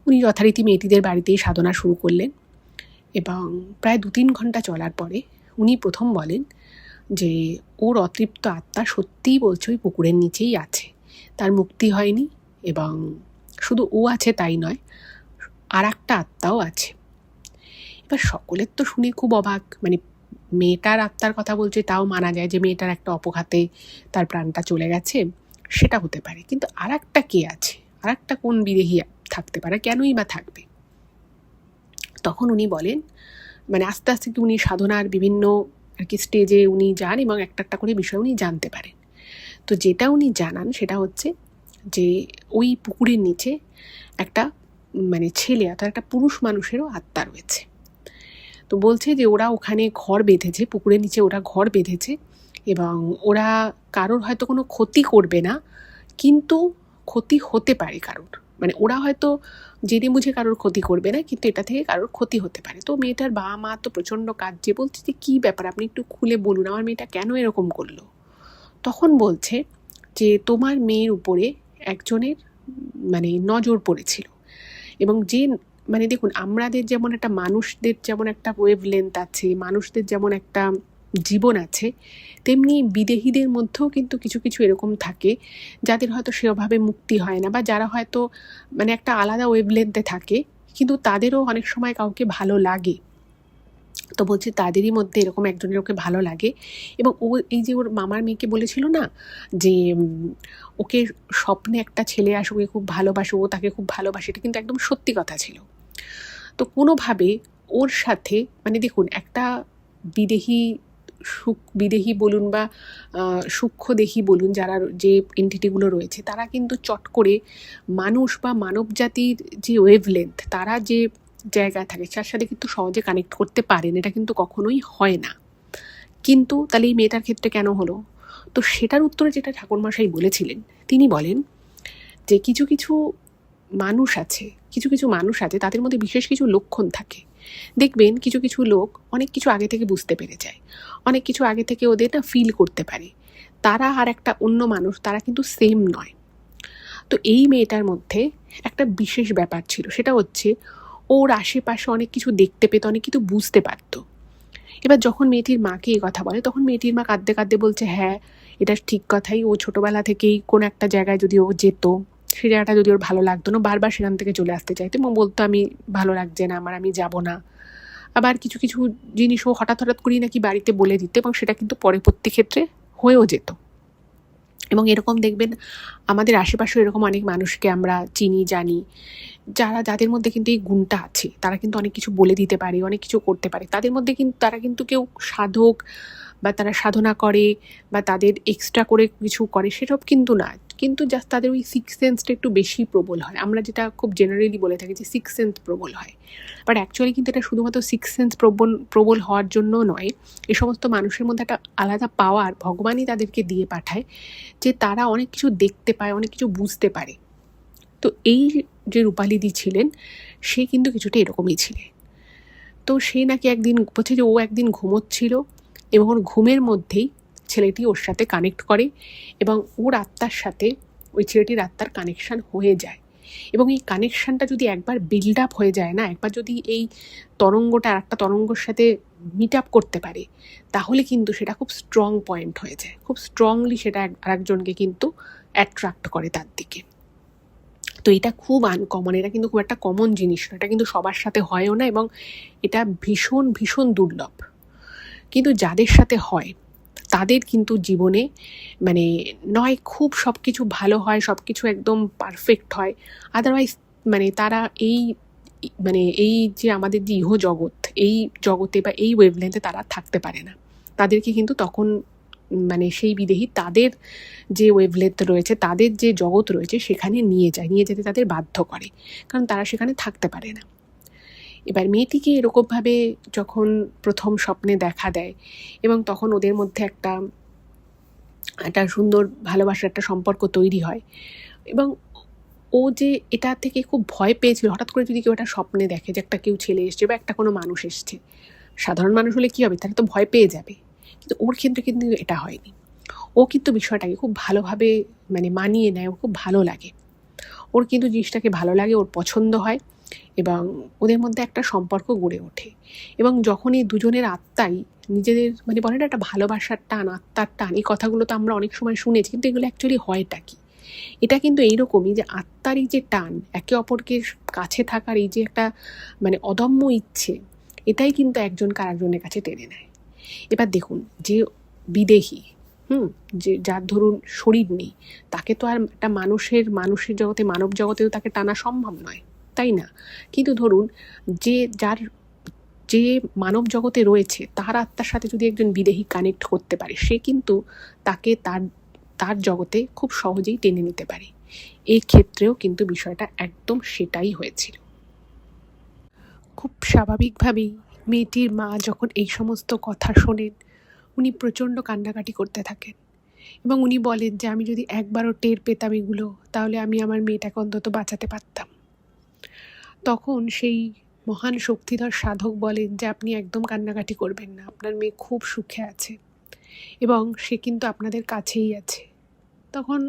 উনি যথারীতি মেয়েটিদের বাড়িতেই সাধনা শুরু করলেন, এবং প্রায় 2-3 ঘন্টা চলার পরে উনি প্রথম বলেন যে ওর অতৃপ্ত আত্মা সত্যিই বলছে ওই পুকুরের নিচেই আছে, তার মুক্তি হয়নি, এবং শুধু ও আছে তাই নয়, আর একটা আত্মাও আছে। এবার সকলের তো শুনে খুব অবাক, মেয়েটার আত্মার কথা বলছে তাও মানা যায় যে মেয়েটার একটা অপঘাতে তার প্রাণটা চলে গেছে, সেটা হতে পারে, কিন্তু আর একটা কে আছে, আর একটা কোন বিদেহী থাকতে পারে, কেনই বা থাকবে? তখন উনি বলেন, আস্তে আস্তে কি উনি সাধনার বিভিন্ন আর কি স্টেজে উনি যান, এবং একটা করে বিষয় উনি জানতে পারেন। তো যেটা উনি জানান সেটা হচ্ছে যে ওই পুকুরের নিচে একটা ছেলে, অর্থাৎ একটা পুরুষ মানুষেরও আত্মা রয়েছে। তো বলছে যে ওরা ওখানে ঘর বেঁধেছে, পুকুরের নিচে ওরা ঘর বেঁধেছে, এবং ওরা কারোর হয়তো কোনো ক্ষতি করবে না, কিন্তু ক্ষতি হতে পারে কারোর, ওরা হয়তো জেনে বুঝে কারোর ক্ষতি করবে না, কিন্তু এটা থেকে কারোর ক্ষতি হতে পারে। তো মেয়েটার বাবা মা তো প্রচণ্ড কাঁদছে, বলছে যে কী ব্যাপার, আপনি একটু খুলে বলুন, আমার মেয়েটা কেন এরকম করলো? তখন বলছে যে তোমার মেয়ের উপরে একজনের নজর পড়েছিল, এবং যে দেখুন, আমাদের যেমন একটা মানুষদের যেমন একটা ওয়েভলেন্থ আছে, মানুষদের যেমন একটা জীবন আছে, তেমনি বিদেহীদের মধ্যেও কিন্তু কিছু কিছু এরকম থাকে যাদের হয়তো সেভাবে মুক্তি হয় না, বা যারা হয়তো একটা আলাদা ওয়েভলেন্থে থাকে, কিন্তু তাদেরও অনেক সময় কাউকে ভালো লাগে। তো তো বলছে তাদেরই মধ্যে এরকম একজনের ওকে ভালো লাগে, এবং ও এই যে ওর মামার মেয়েকে বলেছিল না যে ওকে স্বপ্নে একটা ছেলে আসে, ওকে খুব ভালোবাসে, ও তাকে খুব ভালোবাসে, এটা কিন্তু একদম সত্যি কথা ছিল। তো কোনোভাবে ওর সাথে মানে দেখুন, একটা বিদেহী বিদেহী বলুন বা সূক্ষ্মদেহী বলুন, যারা যে এন্টিটিগুলো রয়েছে, তারা কিন্তু চট করে মানুষ বা মানব জাতির যে ওয়েভলেন্থ, তারা যে জায়গায় থাকে তার সাথে কিন্তু সহজে কানেক্ট করতে পারেন, এটা কিন্তু কখনোই হয় না। কিন্তু তাহলে এই মেয়েটার ক্ষেত্রে কেন হলো? তো সেটার উত্তরে যেটা ঠাকুরমশাই বলেছিলেন, তিনি বলেন যে কিছু কিছু মানুষ আছে, কিছু কিছু মানুষ আছে, তাদের মধ্যে বিশেষ কিছু লক্ষণ থাকে। দেখবেন কিছু কিছু লোক অনেক কিছু আগে থেকে বুঝতে পেরে যায়, অনেক কিছু আগে থেকে ওদের না ফিল করতে পারে, তারা আর একটা অন্য মানুষ, তারা কিন্তু সেম নয়। তো এই মেয়েটার মধ্যে একটা বিশেষ ব্যাপার ছিল, সেটা হচ্ছে ওর আশেপাশে অনেক কিছু দেখতে পেত, অনেক কিছু বুঝতে পারতো। এবার যখন মেয়েটির মাকে এই কথা বলে, তখন মেয়েটির মা কাঁদতে কাঁদতে বলছে, হ্যাঁ এটা ঠিক কথাই, ও ছোটোবেলা থেকেই কোনো একটা জায়গায় যদি ও যেত, সেই জায়গাটা যদি ওর ভালো লাগতো না, বারবার সেখান থেকে চলে আসতে চাইতো এবং বলতো আমি ভালো লাগছে না আমার, আমি যাব না। আবার কিছু কিছু জিনিস ও হঠাৎ হঠাৎ করেই নাকি বাড়িতে বলে দিত, এবং সেটা কিন্তু পরবর্তী ক্ষেত্রে হয়েও যেত। এবং এরকম দেখবেন আমাদের আশেপাশেও এরকম অনেক মানুষকে আমরা চিনি, জানি, যাদের মধ্যে কিন্তু এই গুণটা আছে, তারা কিন্তু অনেক কিছু বলে দিতে পারে, অনেক কিছু করতে পারে। তাদের মধ্যে কিন্তু তারা কিন্তু কেউ সাধক বা তারা সাধনা করে বা তাদের এক্সট্রা করে কিছু করে সেসব কিন্তু না, কিন্তু জাস্ট তাদের ওই সিক্স সেন্সটা একটু বেশি প্রবল হয়। আমরা যেটা খুব জেনারেলি বলে থাকি যে সিক্স সেন্স প্রবল হয়, বাট অ্যাকচুয়ালি কিন্তু এটা শুধুমাত্র সিক্স সেন্স প্রবল হওয়ার জন্য নয়, এ সমস্ত মানুষের মধ্যে একটা আলাদা পাওয়ার ভগবানই তাদেরকে দিয়ে পাঠায়, যে তারা অনেক কিছু দেখতে পায়, অনেক কিছু বুঝতে পারে। তো এই যে রূপালিদি ছিলেন, সে কিন্তু কিছুটা এরকমই ছিলেন। তো সে নাকি একদিন বলছে যে ও একদিন ঘুমোচ্ছিল, এবং ওর ঘুমের মধ্যেই ছেলেটি ওর সাথে কানেক্ট করে, এবং ওর আত্মার সাথে ওই ছেলেটির আত্মার কানেকশান হয়ে যায়। এবং এই কানেকশানটা যদি একবার বিল্ড আপ হয়ে যায় না, একবার যদি এই তরঙ্গটা আর একটা তরঙ্গর সাথে মিট আপ করতে পারে, তাহলে কিন্তু সেটা খুব স্ট্রং পয়েন্ট হয়ে যায়, খুব স্ট্রংলি সেটা আরেকজনকে কিন্তু অ্যাট্রাক্ট করে তার দিকে। তো এটা খুব আনকমন, এটা কিন্তু খুব একটা কমন জিনিস না, এটা কিন্তু সবার সাথে হয়ও না, এবং এটা ভীষণ ভীষণ দুর্লভ। কিন্তু যাদের সাথে হয় তাদের কিন্তু জীবনে মানে নয় খুব সব কিছু ভালো হয়, সব কিছু একদম পারফেক্ট হয়, আদারওয়াইজ মানে তারা এই যে আমাদের যে ইহজগৎ, এই জগতে বা এই ওয়েভলেন্থে তারা থাকতে পারে না। তাদেরকে কিন্তু তখন মানে সেই বিদেহী তাদের যে ওয়েভলেন্থ রয়েছে, তাদের যে জগৎ রয়েছে সেখানে নিয়ে যেতে তাদের বাধ্য করে, কারণ তারা সেখানে থাকতে পারে না। এবার মেয়েটিকে এরকমভাবে যখন প্রথম স্বপ্নে দেখা দেয়, এবং তখন ওদের মধ্যে একটা সুন্দর ভালোবাসার একটা সম্পর্ক তৈরি হয়, এবং ও যে এটা থেকে খুব ভয় পেয়েছিল, হঠাৎ করে যদি কেউ একটা স্বপ্নে দেখে যে একটা কেউ ছেলে এসছে বা একটা কোনো মানুষ এসছে, সাধারণ মানুষ হলে কী হবে, তারা তো ভয় পেয়ে যাবে, কিন্তু ওর ক্ষেত্রে কিন্তু এটা হয়নি। ও কিন্তু বিষয়টাকে খুব ভালোভাবে মানে মানিয়ে নেয়, ওর খুব ভালো লাগে, ওর কিন্তু জিনিসটাকে ভালো লাগে, ওর পছন্দ হয়, এবং ওদের মধ্যে একটা সম্পর্ক গড়ে ওঠে। এবং যখন এই দুজনের আত্মাই নিজেদের মানে বলে না একটা ভালোবাসার টান, আত্মার টান, এই কথাগুলো তো আমরা অনেক সময় শুনেছি, কিন্তু এগুলো অ্যাকচুয়ালি হয়টা কি? এটা কিন্তু এইরকমই যে আত্মার এই যে টান, একে অপরকে কাছে থাকার এই যে একটা মানে অদম্য ইচ্ছে, এটাই কিন্তু একজনকে আরেকজনের কাছে টেনে নেয়। এবার দেখুন, যে বিদেহী যে যার ধরুন শরীর নেই, তাকে তো আর একটা মানুষের জগতে, মানব জগতেও তাকে টানা সম্ভব নয়, তাই না? কিন্তু ধরুন যে মানব জগতে রয়েছে, তার আত্মার সাথে যদি একজন বিদেহী কানেক্ট করতে পারে, সে কিন্তু তাকে তার জগতে খুব সহজেই টেনে নিতে পারে। এই ক্ষেত্রেও কিন্তু বিষয়টা একদম সেটাই হয়েছিল। খুব স্বাভাবিকভাবেই মেয়েটির মা যখন এই সমস্ত কথা শোনেন, উনি প্রচণ্ড কান্নাকাটি করতে থাকেন, এবং উনি বলেন যে আমি যদি একবারও টের পেতাম এগুলো, তাহলে আমি আমার মেয়েটাকে অন্তত বাঁচাতে পারতাম। তখন সেই মহান শক্তিধর সাধক বলেন যে আপনি একদম কান্নাকাটি করবেন না, আপনার মেয়ে খুব সুখে আছে, এবং সে কিন্তু আপনাদের কাছেই আছে। তখন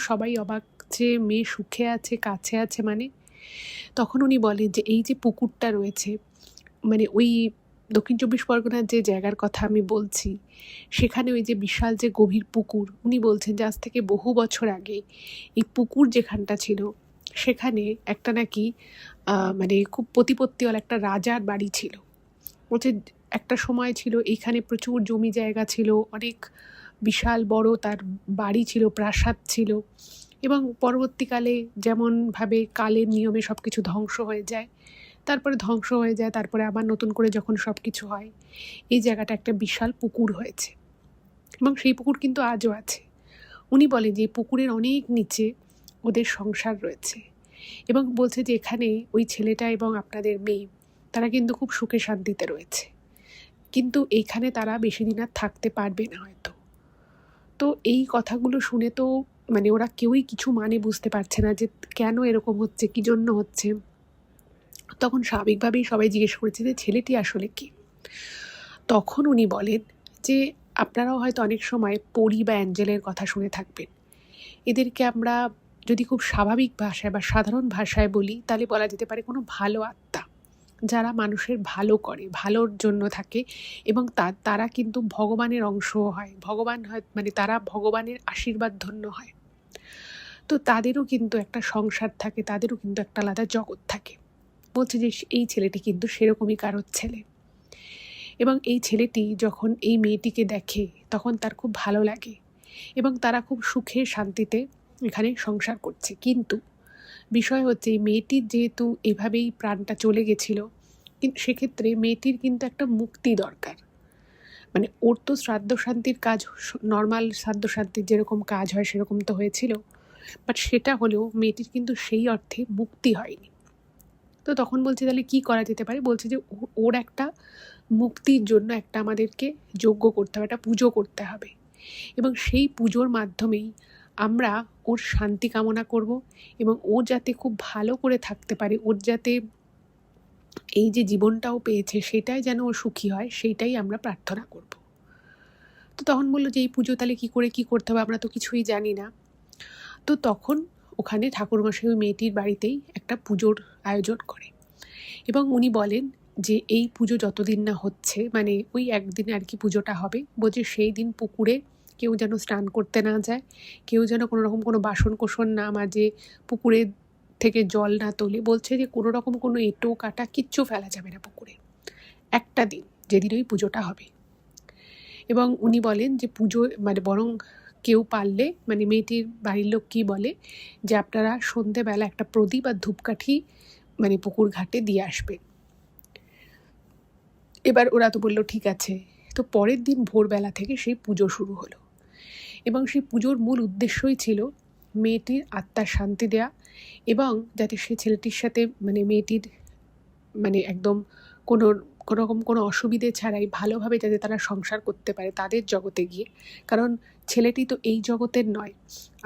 সবাই অবাক যে মেয়ে সুখে আছে, কাছে আছে মানে? তখন উনি বলেন যে এই যে পুকুরটা রয়েছে, মানে ওই দক্ষিণ চব্বিশ পরগনার যে জায়গার কথা আমি বলছি, সেখানে ওই যে বিশাল যে গভীর পুকুর, উনি বলছেন যে আজ থেকে বহু বছর আগে এই পুকুর যেখানটা ছিল, সেখানে একটা নাকি মানে খুব প্রতিপত্তিওয়ালা একটা রাজার বাড়ি ছিল। বলছে একটা সময় ছিল এইখানে প্রচুর জমি জায়গা ছিল, অনেক বিশাল বড় তার বাড়ি ছিল, প্রাসাদ ছিল, এবং পরবর্তীকালে যেমনভাবে কালের নিয়মে সব কিছু ধ্বংস হয়ে যায়, তারপরে আবার নতুন করে যখন সব কিছু হয়, এই জায়গাটা একটা বিশাল পুকুর হয়েছে, এবং সেই পুকুর কিন্তু আজও আছে। উনি বলেন যে এই পুকুরের অনেক নিচে ওদের সংসার রয়েছে, এবং বলছে যে এখানে ওই ছেলেটা এবং আপনাদের মেয়ে তারা কিন্তু খুব সুখে শান্তিতে রয়েছে, কিন্তু এইখানে তারা বেশি দিন আর থাকতে পারবে না হয়তো। তো এই কথাগুলো শুনে তো মানে ওরা কেউই কিছু বুঝতে পারছে না যে কেন এরকম হচ্ছে, কী জন্য হচ্ছে। তখন স্বাভাবিকভাবেই সবাই জিজ্ঞেস করেছে যে ছেলেটি আসলে কে। তখন উনি বলেন যে আপনারাও হয়তো অনেক সময় পরী বা অ্যাঞ্জেলের কথা শুনে থাকবেন। এদেরকে আমরা যদি খুব স্বাভাবিক ভাষায় বা সাধারণ ভাষায় বলি, তাহলে বলা যেতে পারে কোনো ভালো আত্মা, যারা মানুষের ভালো করে, ভালোর জন্য থাকে, এবং তারা কিন্তু ভগবানের অংশও হয়, ভগবান হয় মানে তারা ভগবানের আশীর্বাদ ধন্য হয়। তো তাদেরও কিন্তু একটা সংসার থাকে, তাদেরও কিন্তু একটা আলাদা জগৎ থাকে। বলছে যে এই ছেলেটি কিন্তু সেরকমই কারোর ছেলে, এবং এই ছেলেটি যখন এই মেয়েটিকে দেখে তখন তার খুব ভালো লাগে, এবং তারা খুব সুখে শান্তিতে এখানে সংসার করছে। কিন্তু বিষয় হচ্ছে এই মেয়েটির যেহেতু এভাবেই প্রাণটা চলে গেছিল, কিন্তু সেক্ষেত্রে মেয়েটির কিন্তু একটা মুক্তি দরকার। মানে ওর তো শ্রাদ্ধ শান্তির কাজ, নর্মাল শ্রাদ্ধ শান্তির যেরকম কাজ হয় সেরকম তো হয়েছিল, বাট সেটা হলেও মেয়েটির কিন্তু সেই অর্থে মুক্তি হয়নি। তো তখন বলছে তাহলে কী করা যেতে পারে। বলছে যে ওর একটা মুক্তির জন্য একটা আমাদেরকে যজ্ঞ করতে হবে, একটা পুজো করতে হবে, এবং সেই পুজোর মাধ্যমেই আমরা ওর শান্তি কামনা করব, এবং ও যাতে খুব ভালো করে থাকতে পারে, ওর যাতে এই যে জীবনটাও পেয়েছে সেটাই যেন ও সুখী হয়, সেইটাই আমরা প্রার্থনা করব। তো তখন বললো যে এই পুজো তাহলে কী করে কী করতে হবে, আমরা তো কিছুই জানি না। তো তখন ওখানে ঠাকুরমশাই ওই মেয়েটির বাড়িতেই একটা পুজোর আয়োজন করে, এবং উনি বলেন যে এই পুজো যতদিন না হচ্ছে, মানে ওই একদিনে আর কি পুজোটা হবে, বলছে সেই দিন পুকুরে কেউ যেন স্নান করতে না যায়, কেউ যেন কোনো রকম কোনো বাসন কোসন না মাজে, পুকুরে থেকে জল না তোলে। বলছে যে কোনো রকম কোনো এঁটো কাটা কিচ্ছু ফেলা যাবে না পুকুরে, একটা দিন যেদিন ওই পুজোটা হবে। এবং উনি বলেন যে পুজো মানে বরং কেউ পারলে, মানে মেয়েটির বাড়ির লোক কী বলে যে আপনারা সন্ধেবেলা একটা প্রদীপ আর ধূপকাঠি মানে পুকুর ঘাটে দিয়ে আসবেন। এবার ওরা তো বললো ঠিক আছে। তো পরের দিন ভোরবেলা থেকে সেই পুজো শুরু হলো, এবং সেই পুজোর মূল উদ্দেশ্যই ছিল মেয়েটির আত্মার শান্তি দেয়া, এবং যাতে সে ছেলেটির সাথে মানে মেয়েটির মানে একদম কোনো রকম কোনো অসুবিধে ছাড়াই ভালোভাবে যাতে তারা সংসার করতে পারে তাদের জগতে গিয়ে। কারণ ছেলেটি তো এই জগতের নয়,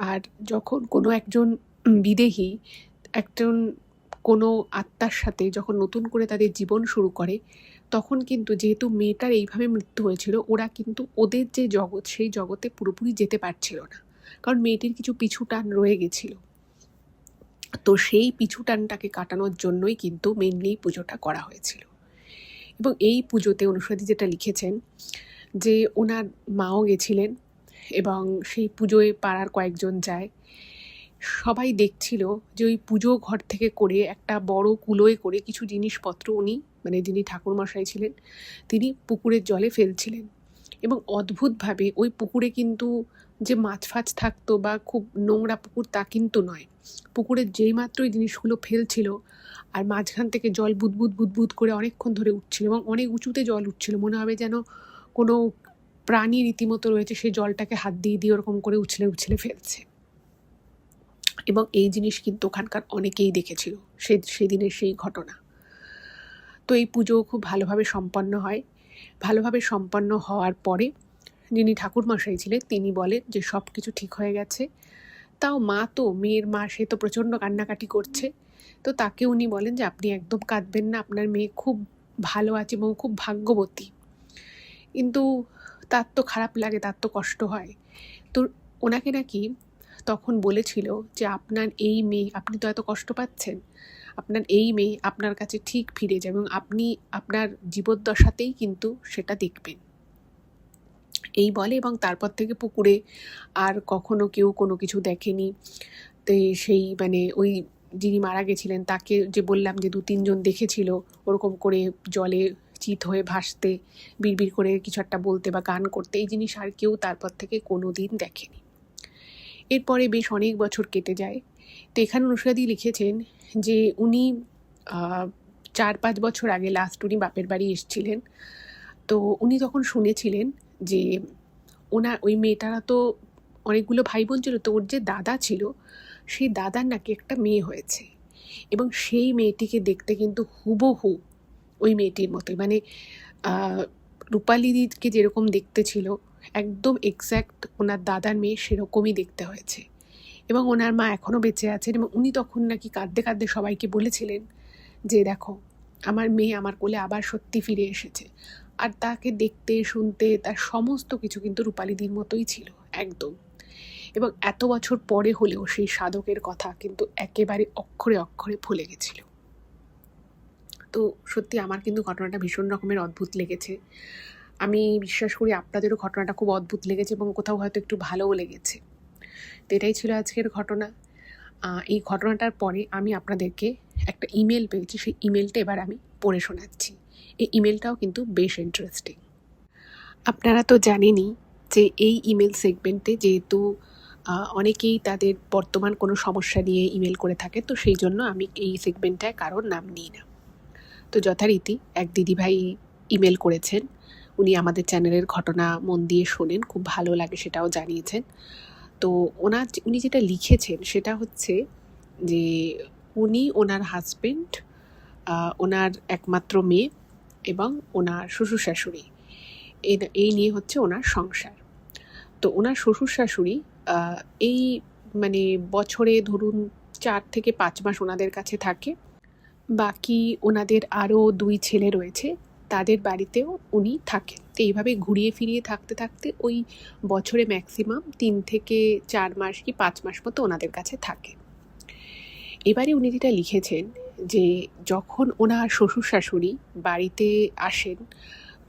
আর যখন কোনো একজন বিদেহী একজন কোনো আত্মার সাথে যখন নতুন করে তাদের জীবন শুরু করে, তখন কিন্তু যেহেতু মেয়েটার এইভাবে মৃত্যু হয়েছিল, ওরা কিন্তু ওদের যে জগৎ সেই জগতে পুরোপুরি যেতে পারছিল না, কারণ মেয়েটির কিছু পিছু টান রয়ে গেছিল। তো সেই পিছু টানটাকে কাটানোর জন্যই কিন্তু মেনলি পুজোটা করা হয়েছিল। এবং এই পুজোতে অনুষাদি যেটা লিখেছেন যে ওনার মাও গেছিলেন, এবং সেই পুজোয় পাড়ার কয়েকজন যায়, সবাই দেখছিল যে ওই পুজো ঘর থেকে করে একটা বড় কুলোয় করে কিছু জিনিসপত্র উনি মানে যিনি ঠাকুরমশাই ছিলেন তিনি পুকুরের জলে ফেলছিলেন, এবং অদ্ভুতভাবে ওই পুকুরে কিন্তু যে মাছ ফাছ থাকতো বা খুব নোংরা পুকুর তা কিন্তু নয়। পুকুরের যেই মাত্র এই জিনিসগুলো ফেলছিল আর মাঝখান থেকে জল বুদবুদ বুদবুদ করে অনেকক্ষণ ধরে উঠছিল, এবং অনেক উঁচুতে জল উঠছিল, মনে হবে যেন কোনো প্রাণী রীতিমতো রয়েছে সে জলটাকে হাত দিয়ে দিয়ে ওরকম করে উছলে উছলে ফেলছে। এবং এই জিনিস কিন্তু ওখানকার অনেকেই দেখেছিল সেদিনের সেই ঘটনা। তো এই পুজো খুব ভালোভাবে সম্পন্ন হয়। ভালোভাবে সম্পন্ন হওয়ার পরে যিনি ঠাকুরমশাই ছিলেন তিনি বলেন যে সব কিছু ঠিক হয়ে গেছে। তাও মা তো মেয়ের মা, সে তো প্রচণ্ড কান্নাকাটি করছে। তো তাকে উনি বলেন যে আপনি একদম কাঁদবেন না, আপনার মেয়ে খুব ভালো আছে এবং খুব ভাগ্যবতী। কিন্তু তার তো খারাপ লাগে, তার তো কষ্ট হয়। তো ওনাকে নাকি তখন বলেছিল যে আপনার এই মেয়ে, আপনি তো এত কষ্ট পাচ্ছেন, আপনার এই মেয়ে আপনার কাছে ঠিক ফিরে যাবে, এবং আপনি আপনার জীবদ্দশাতেই কিন্তু সেটা দেখবেন, এই বলে। এবং তারপর থেকে পুকুরে আর কখনো কেউ কোনো কিছু দেখেনি। তো সেই মানে ওই যিনি মারা গেছিলেন তাকে যে বললাম যে 2-3 জন দেখেছিল ওরকম করে জলে চিত হয়ে ভাসতে, বিড়বিড় করে কিছু একটা বলতে বা গান করতে, এই জিনিস আর কেউ তারপর থেকে কোনো দিন দেখেনি। এরপরে বেশ অনেক বছর কেটে যায়। তো এখানে অনুষাদি লিখেছেন যে উনি 4-5 বছর আগে লাস্ট উনি বাপের বাড়ি এসেছিলেন। তো উনি তখন শুনেছিলেন যে ওই মেয়েটারা তো অনেকগুলো ভাই বোন ছিল, তো ওর যে দাদা ছিল সেই দাদার নাকি একটা মেয়ে হয়েছে, এবং সেই মেয়েটিকে দেখতে কিন্তু হুবহু ওই মেয়েটির মতোই, মানে রূপালী দিদিকে যেরকম দেখতে ছিল একদম এক্স্যাক্ট ওনার দাদার মেয়ে সেরকমই দেখতে হয়েছে। এবং ওনার মা এখনও বেঁচে আছেন, এবং উনি তখন নাকি কাঁদতে কাঁদতে সবাইকে বলেছিলেন যে দেখো আমার মেয়ে আমার কোলে আবার সত্যি ফিরে এসেছে। আর তাকে দেখতে শুনতে তার সমস্ত কিছু কিন্তু রূপালীদির মতোই ছিল একদম। এবং এত বছর পরে হলেও সেই সাধকের কথা কিন্তু একেবারে অক্ষরে অক্ষরে ভুলে গেছিল। তো সত্যি আমার কিন্তু ঘটনাটা ভীষণ রকমের অদ্ভুত লেগেছে। আমি বিশ্বাস করি আপনাদেরও ঘটনাটা খুব অদ্ভুত লেগেছে এবং কোথাও হয়তো একটু ভালোও লেগেছে। তো এটাই ছিল আজকের ঘটনা। এই ঘটনাটার পরে আমি আপনাদেরকে একটা ইমেল পেয়েছি, সেই ইমেলটা এবার আমি পড়ে শোনাচ্ছি। এই ইমেলটাও কিন্তু বেশ ইন্টারেস্টিং। আপনারা তো জানেনই যে এই ইমেল সেগমেন্টে যেহেতু অনেকেই তাদের বর্তমান কোনো সমস্যা নিয়ে ইমেল করে থাকে, তো সেই জন্য আমি এই সেগমেন্টটায় কারোর নাম নিই না। তো যথারীতি এক দিদিভাই ইমেল করেছেন। উনি আমাদের চ্যানেলের ঘটনা মন দিয়ে শোনেন, খুব ভালো লাগে সেটাও জানিয়েছেন। তো উনি যেটা লিখেছেন সেটা হচ্ছে যে ওনার হাজবেন্ড, ওনার একমাত্র মেয়ে এবং ওনার শ্বশুর শাশুড়ি, এই নিয়ে হচ্ছে ওনার সংসার। তো ওনার শ্বশুর শাশুড়ি এই মানে বছরে ধরুন 4 থেকে 5 মাস ওনাদের কাছে থাকে। বাকি ওনাদের আরও 2 ছেলে রয়েছে, তাদের বাড়িতেও উনি থাকেন। তো এইভাবে ঘুরিয়ে ফিরিয়ে থাকতে থাকতে ওই বছরে ম্যাক্সিমাম 3 থেকে 4 মাস কি 5 মাস মতো ওনাদের কাছে থাকে। এবারে উনি যেটা লিখেছেন যে যখন ওনার শ্বশুর শাশুড়ি বাড়িতে আসেন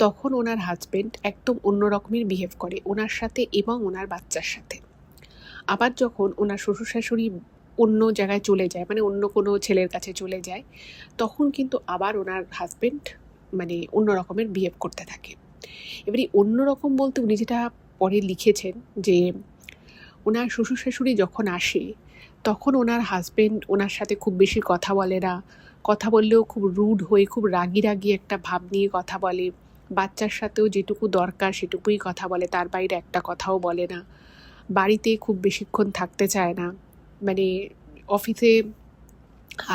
তখন ওনার হাজবেন্ড একদম অন্য রকমের বিহেভ করে ওনার সাথে এবং ওনার বাচ্চার সাথে। আবার যখন ওনার শ্বশুর শাশুড়ি অন্য জায়গায় চলে যায়, মানে অন্য কোনো ছেলের কাছে চলে যায়, তখন কিন্তু আবার ওনার হাজবেন্ড মানে অন্য রকমের বিহেভ করতে থাকে। এবারে অন্য রকম বলতে উনি যেটা পরে লিখেছেন যে ওনার শ্বশুর শাশুড়ি যখন আসে তখন ওনার হাজবেন্ড ওনার সাথে খুব বেশি কথা বলে না, কথা বললেও খুব রুড হয়ে খুব রাগি রাগি একটা ভাব নিয়ে কথা বলে। বাচ্চার সাথেও যেটুকু দরকার সেটুকুই কথা বলে, তার বাইরে একটা কথাও বলে না। বাড়িতে খুব বেশিক্ষণ থাকতে চায় না, মানে অফিসে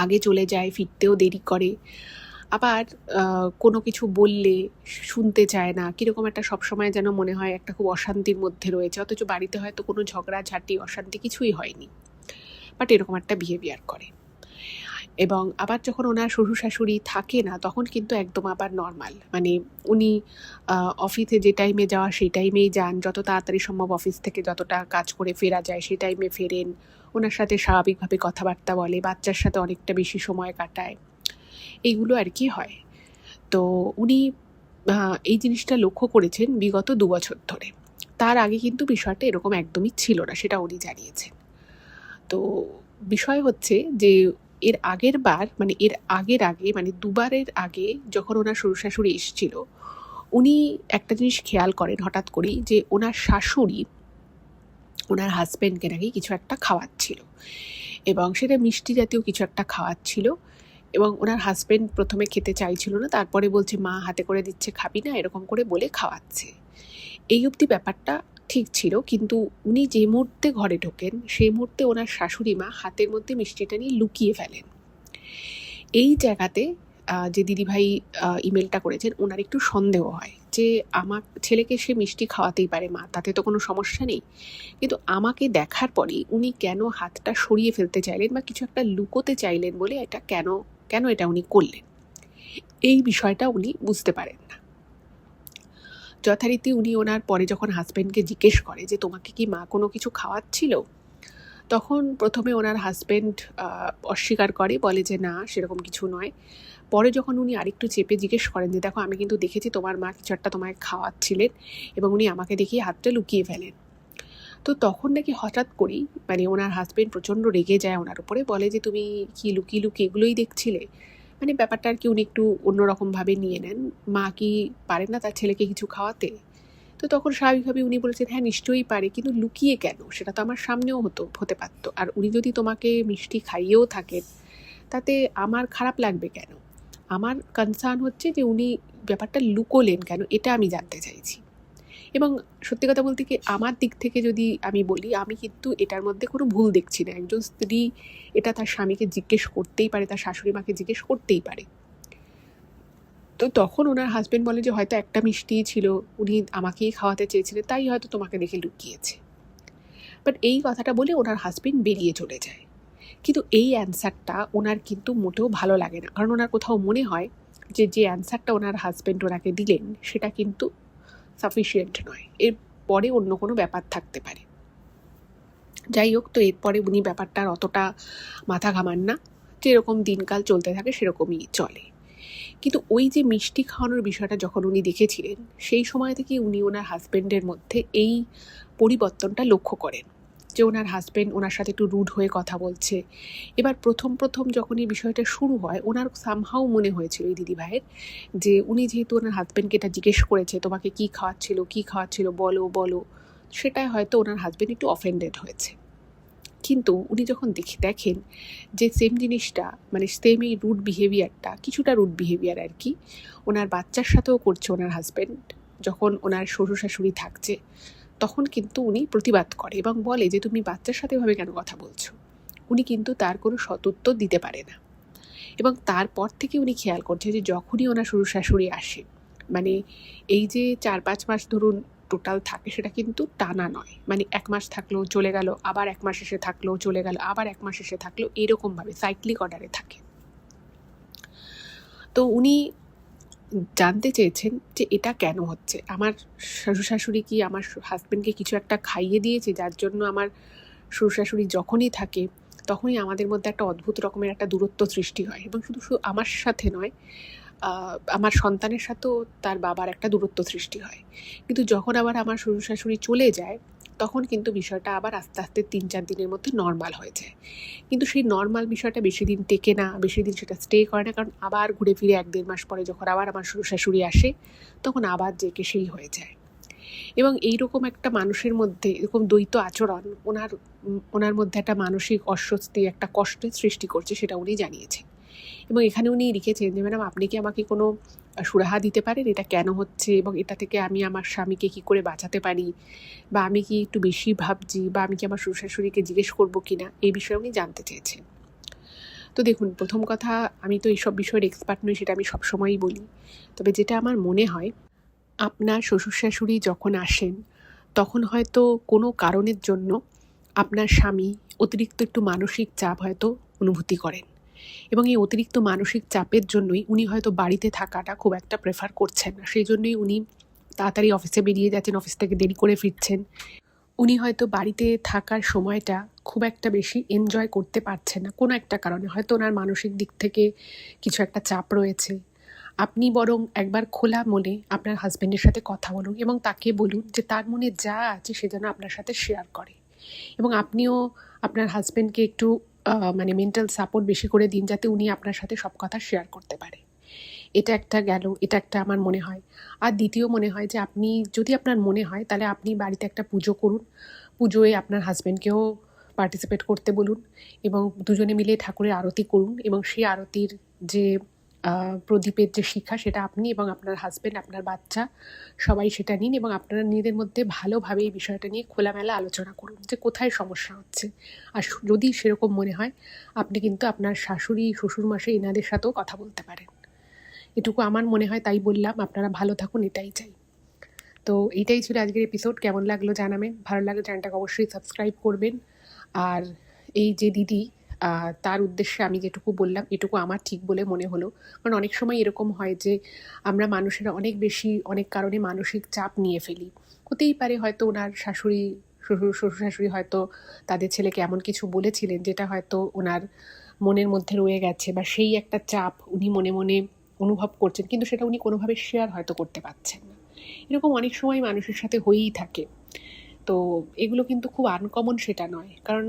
আগে চলে যায়, ফিরতেও দেরি করে। আবার কোনো কিছু বললে শুনতে চায় না, কীরকম একটা সবসময় যেন মনে হয় একটা খুব অশান্তির মধ্যে রয়েছে, অথচ বাড়িতে হয়তো কোনো ঝগড়াঝাটি অশান্তি কিছুই হয়নি, বাট এরকম একটা বিহেভিয়ার করে। এবং আবার যখন ওনার শ্বশুর শাশুড়ি থাকে না তখন কিন্তু একদম আবার নর্মাল, মানে উনি অফিসে যে টাইমে যাওয়া সেই টাইমেই যান, যত তাড়াতাড়ি সম্ভব অফিস থেকে যতটা কাজ করে ফেরা যায় সেই টাইমে ফেরেন, ওনার সাথে স্বাভাবিকভাবে কথাবার্তা বলে, বাচ্চার সাথে অনেকটা বেশি সময় কাটায়, এইগুলো আর কি হয়। তো উনি এই জিনিসটা লক্ষ্য করেছেন বিগত 2 বছর ধরে। তার আগে কিন্তু বিষয়টা এরকম একদমই ছিল না, সেটা উনি জানিয়েছেন। তো বিষয় হচ্ছে যে এর আগের বার মানে এর আগের আগে মানে 2 বারের আগে যখন ওনার শ্বশুর শাশুড়ি এসেছিল, উনি একটা জিনিস খেয়াল করেন হঠাৎ করেই যে ওনার শাশুড়ি ওনার হাজব্যান্ডকে নাকি কিছু একটা খাওয়াচ্ছিল, এবং সেটা মিষ্টি জাতীয় কিছু একটা খাওয়াচ্ছিল। এবং ওনার হাজব্যান্ড প্রথমে খেতে চাইছিল না, তারপরে বলছে মা হাতে করে দিচ্ছে খাবি না, এরকম করে বলে খাওয়াচ্ছে। এই অবধি ব্যাপারটা ঠিক ছিল, কিন্তু উনি যে মুহূর্তে ঘরে ঢোকেন সেই মুহূর্তে ওনার শাশুড়ি মা হাতের মধ্যে মিষ্টিটা নিয়ে লুকিয়ে ফেলেন। এই জায়গাতে যে দিদিভাই ইমেলটা করেছেন ওনার একটু সন্দেহ হয় যে আমার ছেলেকে সে মিষ্টি খাওয়াতেই পারে মা, তাতে তো কোনো সমস্যা নেই, কিন্তু আমাকে দেখার পরেই উনি কেন হাতটা সরিয়ে ফেলতে চাইলেন বা কিছু একটা লুকোতে চাইলেন বলে এটা কেন এটা উনি করলেন, এই বিষয়টা উনি বুঝতে পারেন না। যথারীতি উনি ওনার পরে যখন হাজব্যান্ডকে জিজ্ঞেস করে যে তোমাকে কি মা কোনো কিছু খাওয়াচ্ছিল, তখন প্রথমে ওনার হাজব্যান্ড অস্বীকার করে, বলে যে না সেরকম কিছু নয়। পরে যখন উনি আরেকটু চেপে জিজ্ঞেস করেন যে দেখো আমি কিন্তু দেখেছি তোমার মা কিছু একটা তোমায় খাওয়াচ্ছিলেন, এবং উনি আমাকে দেখিয়ে হাতটা লুকিয়ে ফেলেন। তো তখন নাকি হঠাৎ করেই মানে ওনার হাজব্যান্ড প্রচণ্ড রেগে যায় ওনার উপরে, বলে যে তুমি কি লুকিয়ে লুকিয়ে এগুলোই দেখছিলে, মানে ব্যাপারটা আর কি উনি একটু অন্যরকমভাবে নিয়ে নেন। মা কি পারেন না তার ছেলেকে কিছু খাওয়াতে? তো তখন স্বাভাবিকভাবে উনি বলেছেন, হ্যাঁ নিশ্চয়ই পারে, কিন্তু লুকিয়ে কেন? সেটা তো আমার সামনেও হতে পারতো। আর উনি যদি তোমাকে মিষ্টি খাইয়েও থাকেন, তাতে আমার খারাপ লাগবে কেন? আমার কনসার্ন হচ্ছে যে উনি ব্যাপারটা লুকোলেন কেন, এটা আমি জানতে চাইছি। এবং সত্যি কথা বলতে কি, আমার দিক থেকে যদি আমি বলি, আমি কিন্তু এটার মধ্যে কোনো ভুল দেখছি না। একজন স্ত্রী এটা তার স্বামীকে জিজ্ঞেস করতেই পারে, তার শাশুড়ি মাকে জিজ্ঞেস করতেই পারে। তো তখন ওনার হাজবেন্ড বলে যে হয়তো একটা মিষ্টিই ছিল, উনি আমাকেই খাওয়াতে চেয়েছিলেন, তাই হয়তো তোমাকে দেখে লুকিয়েছে। বাট এই কথাটা বলে ওনার হাজবেন্ড বেরিয়ে চলে যায়। কিন্তু এই অ্যান্সারটা ওনার কিন্তু মোটেও ভালো লাগে না, কারণ ওনার কোথাও মনে হয় যে যে অ্যান্সারটা ওনার হাজবেন্ড ওনাকে দিলেন সেটা কিন্তু সাফিসিয়েন্ট নয়, এর পরে অন্য কোনো ব্যাপার থাকতে পারে। যাই হোক, তো এরপরে উনি ব্যাপারটার অতটা মাথা ঘামান না, যেরকম দিনকাল চলতে থাকে সেরকমই চলে। কিন্তু ওই যে মিষ্টি খাওয়ানোর বিষয়টা যখন উনি দেখেছিলেন, সেই সময় থেকে উনি ওনার হাজব্যান্ডের মধ্যে এই পরিবর্তনটা লক্ষ্য করেন যে ওনার হাজব্যান্ড ওনার সাথে একটু রুড হয়ে কথা বলছে। এবার প্রথম যখন এই বিষয়টা শুরু হয়, ওনার সামহাও মনে হয়েছিল এই দিদিভাইয়ের যে উনি যেহেতু ওনার হাজব্যান্ডকে এটা জিজ্ঞেস করেছে, তোমাকে কী খাওয়াচ্ছিল বলো বলো, সেটাই হয়তো ওনার হাজব্যান্ড একটু অফেন্ডেড হয়েছে। কিন্তু উনি যখন দেখেন যে সেম জিনিসটা, মানে সেম এই রুড বিহেভিয়ারটা, কিছুটা রুড বিহেভিয়ার আর কি, ওনার বাচ্চার সাথেও করছে ওনার হাজব্যান্ড যখন ওনার শ্বশুর শাশুড়ি থাকছে, তখন কিন্তু উনি প্রতিবাদ করে এবং বলে যে তুমি বাচ্চার সাথে ভাবে কেন কথা বলছো। উনি কিন্তু তার কোনো সদুত্তর দিতে পারে না। এবং তারপর থেকে উনি খেয়াল করছে যে যখনই ওনার শ্বশুর শাশুড়ি আসে, মানে এই যে 4-5 মাস ধরুন টোটাল থাকে, সেটা কিন্তু টানা নয়, মানে 1 মাস থাকলো চলে গেল, আবার 1 মাস এসে থাকলো চলে গেল, আবার 1 মাস এসে থাকলো, এরকমভাবে সাইক্লিক অর্ডারে থাকে। তো উনি জানতে চেয়েছেন যে এটা কেন হচ্ছে, আমার শ্বশুর শাশুড়ি কি আমার হাজব্যান্ডকে কিছু একটা খাইয়ে দিয়েছে যার জন্য আমার শ্বশুর শাশুড়ি যখনই থাকে তখনই আমাদের মধ্যে একটা অদ্ভুত রকমের একটা দূরত্ব সৃষ্টি হয়। এবং শুধু আমার সাথে নয়, আমার সন্তানের সাথেও তার বাবার একটা দূরত্ব সৃষ্টি হয়। কিন্তু যখন আবার আমার শ্বশুর শাশুড়ি চলে যায়, তখন কিন্তু বিষয়টা আবার আস্তে আস্তে 3-4 দিনের মধ্যে নর্মাল হয়ে যায়। কিন্তু সেই নর্মাল বিষয়টা বেশি দিন টেকে না, বেশি দিন সেটা স্টে করে না, কারণ আবার ঘুরে ফিরে 1-1.5 মাস পরে যখন আবার আমার শ্বশুর শাশুড়ি আসে, তখন আবার যে কে সেই হয়ে যায়। এবং এইরকম একটা মানুষের মধ্যে এরকম দ্বৈত আচরণ ওনার মধ্যে একটা মানসিক অস্বস্তি, একটা কষ্টের সৃষ্টি করছে, সেটা উনি জানিয়েছেন। এবং এখানে উনি লিখেছেন যে ম্যাডাম, আপনি কি আমাকে কোনো সুরাহা দিতে পারেন এটা কেন হচ্ছে, এবং এটা থেকে আমি আমার স্বামীকে কি করে বাঁচাতে পারি, বা আমি কি একটু বেশি ভাবছি, বা আমি কি আমার শ্বশুর শাশুড়িকে জিজ্ঞেস করবো কিনা, এই বিষয়ে উনি জানতে চেয়েছেন। তো দেখুন, প্রথম কথা, আমি তো এইসব বিষয়ের এক্সপার্ট নই, সেটা আমি সবসময়ই বলি। তবে যেটা আমার মনে হয়, আপনার শ্বশুর শাশুড়ি যখন আসেন, তখন হয়তো কোনো কারণের জন্য আপনার স্বামী অতিরিক্ত একটু মানসিক চাপ হয়তো অনুভূতি করেন, এবং এই অতিরিক্ত মানসিক চাপের জন্যই উনি হয়তো বাড়িতে থাকাটা খুব একটা প্রেফার করছেন না। সেই জন্যই উনি তাড়াতাড়ি অফিসে বেরিয়ে যাচ্ছেন, অফিস থেকে দেরি করে ফিরছেন। উনি হয়তো বাড়িতে থাকার সময়টা খুব একটা বেশি এনজয় করতে পারছেন না, কোনো একটা কারণে হয়তো ওনার মানসিক দিক থেকে কিছু একটা চাপ রয়েছে। আপনি বরং একবার খোলা মনে আপনার হাজব্যান্ডের সাথে কথা বলুন এবং তাকে বলুন যে তার মনে যা আছে সে যেন আপনার সাথে শেয়ার করে। এবং আপনিও আপনার হাজব্যান্ডকে একটু মানে মেন্টাল সাপোর্ট বেশি করে দিন, যাতে উনি আপনার সাথে সব কথা শেয়ার করতে পারে। এটা একটা গেল, এটা একটা আমার মনে হয়। আর দ্বিতীয় মনে হয় যে আপনি, যদি আপনার মনে হয়, তাহলে আপনি বাড়িতে একটা পুজো করুন, পুজোয় আপনার হাজব্যান্ডকেও পার্টিসিপেট করতে বলুন, এবং দুজনে মিলে ঠাকুরের আরতি করুন, এবং সেই আরতির যে প্রদীপের যে শিখা, সেটা আপনি এবং আপনার হাজব্যান্ড, আপনার বাচ্চা সবাই সেটা নিন, এবং আপনারা নিজেদের মধ্যে ভালোভাবে এই বিষয়টা নিয়ে খোলামেলা আলোচনা করুন যে কোথায় সমস্যা হচ্ছে। আর যদি সেরকম মনে হয়, আপনি কিন্তু আপনার শাশুড়ি, শ্বশুরমশাই এনাদের সাথেও কথা বলতে পারেন। এটুকু আমার মনে হয়, তাই বললাম। আপনারা ভালো থাকুন, এটাই চাই। তো এইটাই ছিল আজকের এপিসোড। কেমন লাগলো জানাবেন, ভালো লাগলে চ্যানেলটাকে অবশ্যই সাবস্ক্রাইব করবেন। আর এই যে দিদি, তার উদ্দেশ্যে আমি যেটুকু বললাম, এটুকু আমার ঠিক বলে মনে হলো। কারণ অনেক সময় এরকম হয় যে আমরা মানুষেরা অনেক বেশি অনেক কারণে মানসিক চাপ নিয়ে ফেলি। হতেই পারে হয়তো ওনার শ্বশুর শাশুড়ি হয়তো তাদের ছেলেকে এমন কিছু বলেছিলেন যেটা হয়তো ওনার মনের মধ্যে রয়ে গেছে, বা সেই একটা চাপ উনি মনে মনে অনুভব করছেন, কিন্তু সেটা উনি কোনোভাবে শেয়ার হয়তো করতে পারছেন না। এরকম অনেক সময় মানুষের সাথে হয়েই থাকে। তো এগুলো কিন্তু খুব আনকমন সেটা নয়, কারণ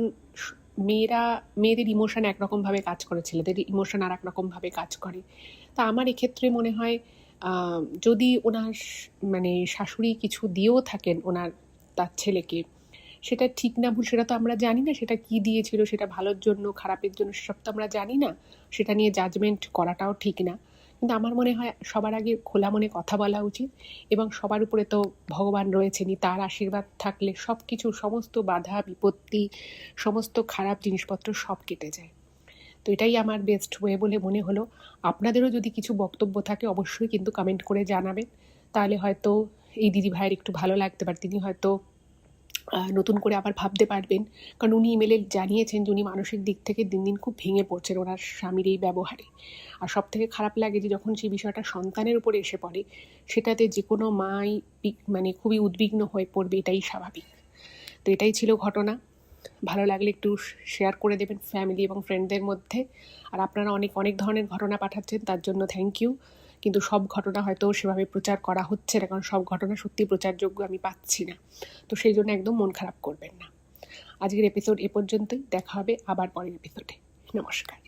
মেয়েদের ইমোশন একরকমভাবে কাজ করে, ছেলেদের ইমোশন আর একরকমভাবে কাজ করে। তা আমার এক্ষেত্রে মনে হয় যদি ওনার মানে শাশুড়ি কিছু দিয়েও থাকেন তার ছেলেকে, সেটা ঠিক না ভুল সেটা তো আমরা জানি না, সেটা কি দিয়েছিল, সেটা ভালোর জন্য খারাপের জন্য সেসব তো আমরা জানি না, সেটা নিয়ে জাজমেন্ট করাটাও ঠিক না। কিন্তু আমার মনে হয় সবার আগে খোলা মনে কথা বলা উচিত, এবং সবার উপরে তো ভগবান রয়েছেনই, তার আশীর্বাদ থাকলে সব কিছু, সমস্ত বাধা বিপত্তি, সমস্ত খারাপ জিনিসপত্র সব কেটে যায়। তো এটাই আমার বেস্ট ওয়ে বলে মনে হলো। আপনাদেরও যদি কিছু বক্তব্য থাকে অবশ্যই কিন্তু কমেন্ট করে জানাবেন, তাহলে হয়তো এই দিদি ভাইয়ের একটু ভালো লাগতে পারে, তিনি হয়তো নতুন করে আবার ভাবতে পারবেন। কারণ উনি ইমেলে জানিয়েছেন যে উনি মানসিক দিক থেকে দিন দিন খুব ভেঙে পড়ছেন ওনার স্বামীর এই ব্যবহারে। আর সব থেকে খারাপ লাগে যে যখন সেই বিষয়টা সন্তানের উপরে এসে পড়ে, সেটাতে যে কোনো মাই মানে খুবই উদ্বিগ্ন হয়ে পড়বে, এটাই স্বাভাবিক। তো এটাই ছিল ঘটনা। ভালো লাগলে একটু শেয়ার করে দেবেন ফ্যামিলি এবং ফ্রেন্ডদের মধ্যে। আর আপনারা অনেক অনেক ধরনের ঘটনা পাঠাচ্ছেন, তার জন্য থ্যাংক ইউ। কিন্তু সব ঘটনা হয়তো সেভাবে প্রচার করা হচ্ছে না, কারণ সব ঘটনা সত্যি প্রচারযোগ্য আমি পাচ্ছি না। তো সেই জন্য একদম মন খারাপ করবেন না। আজকের এপিসোড এ পর্যন্তই, দেখা হবে আবার পরের এপিসোডে। নমস্কার।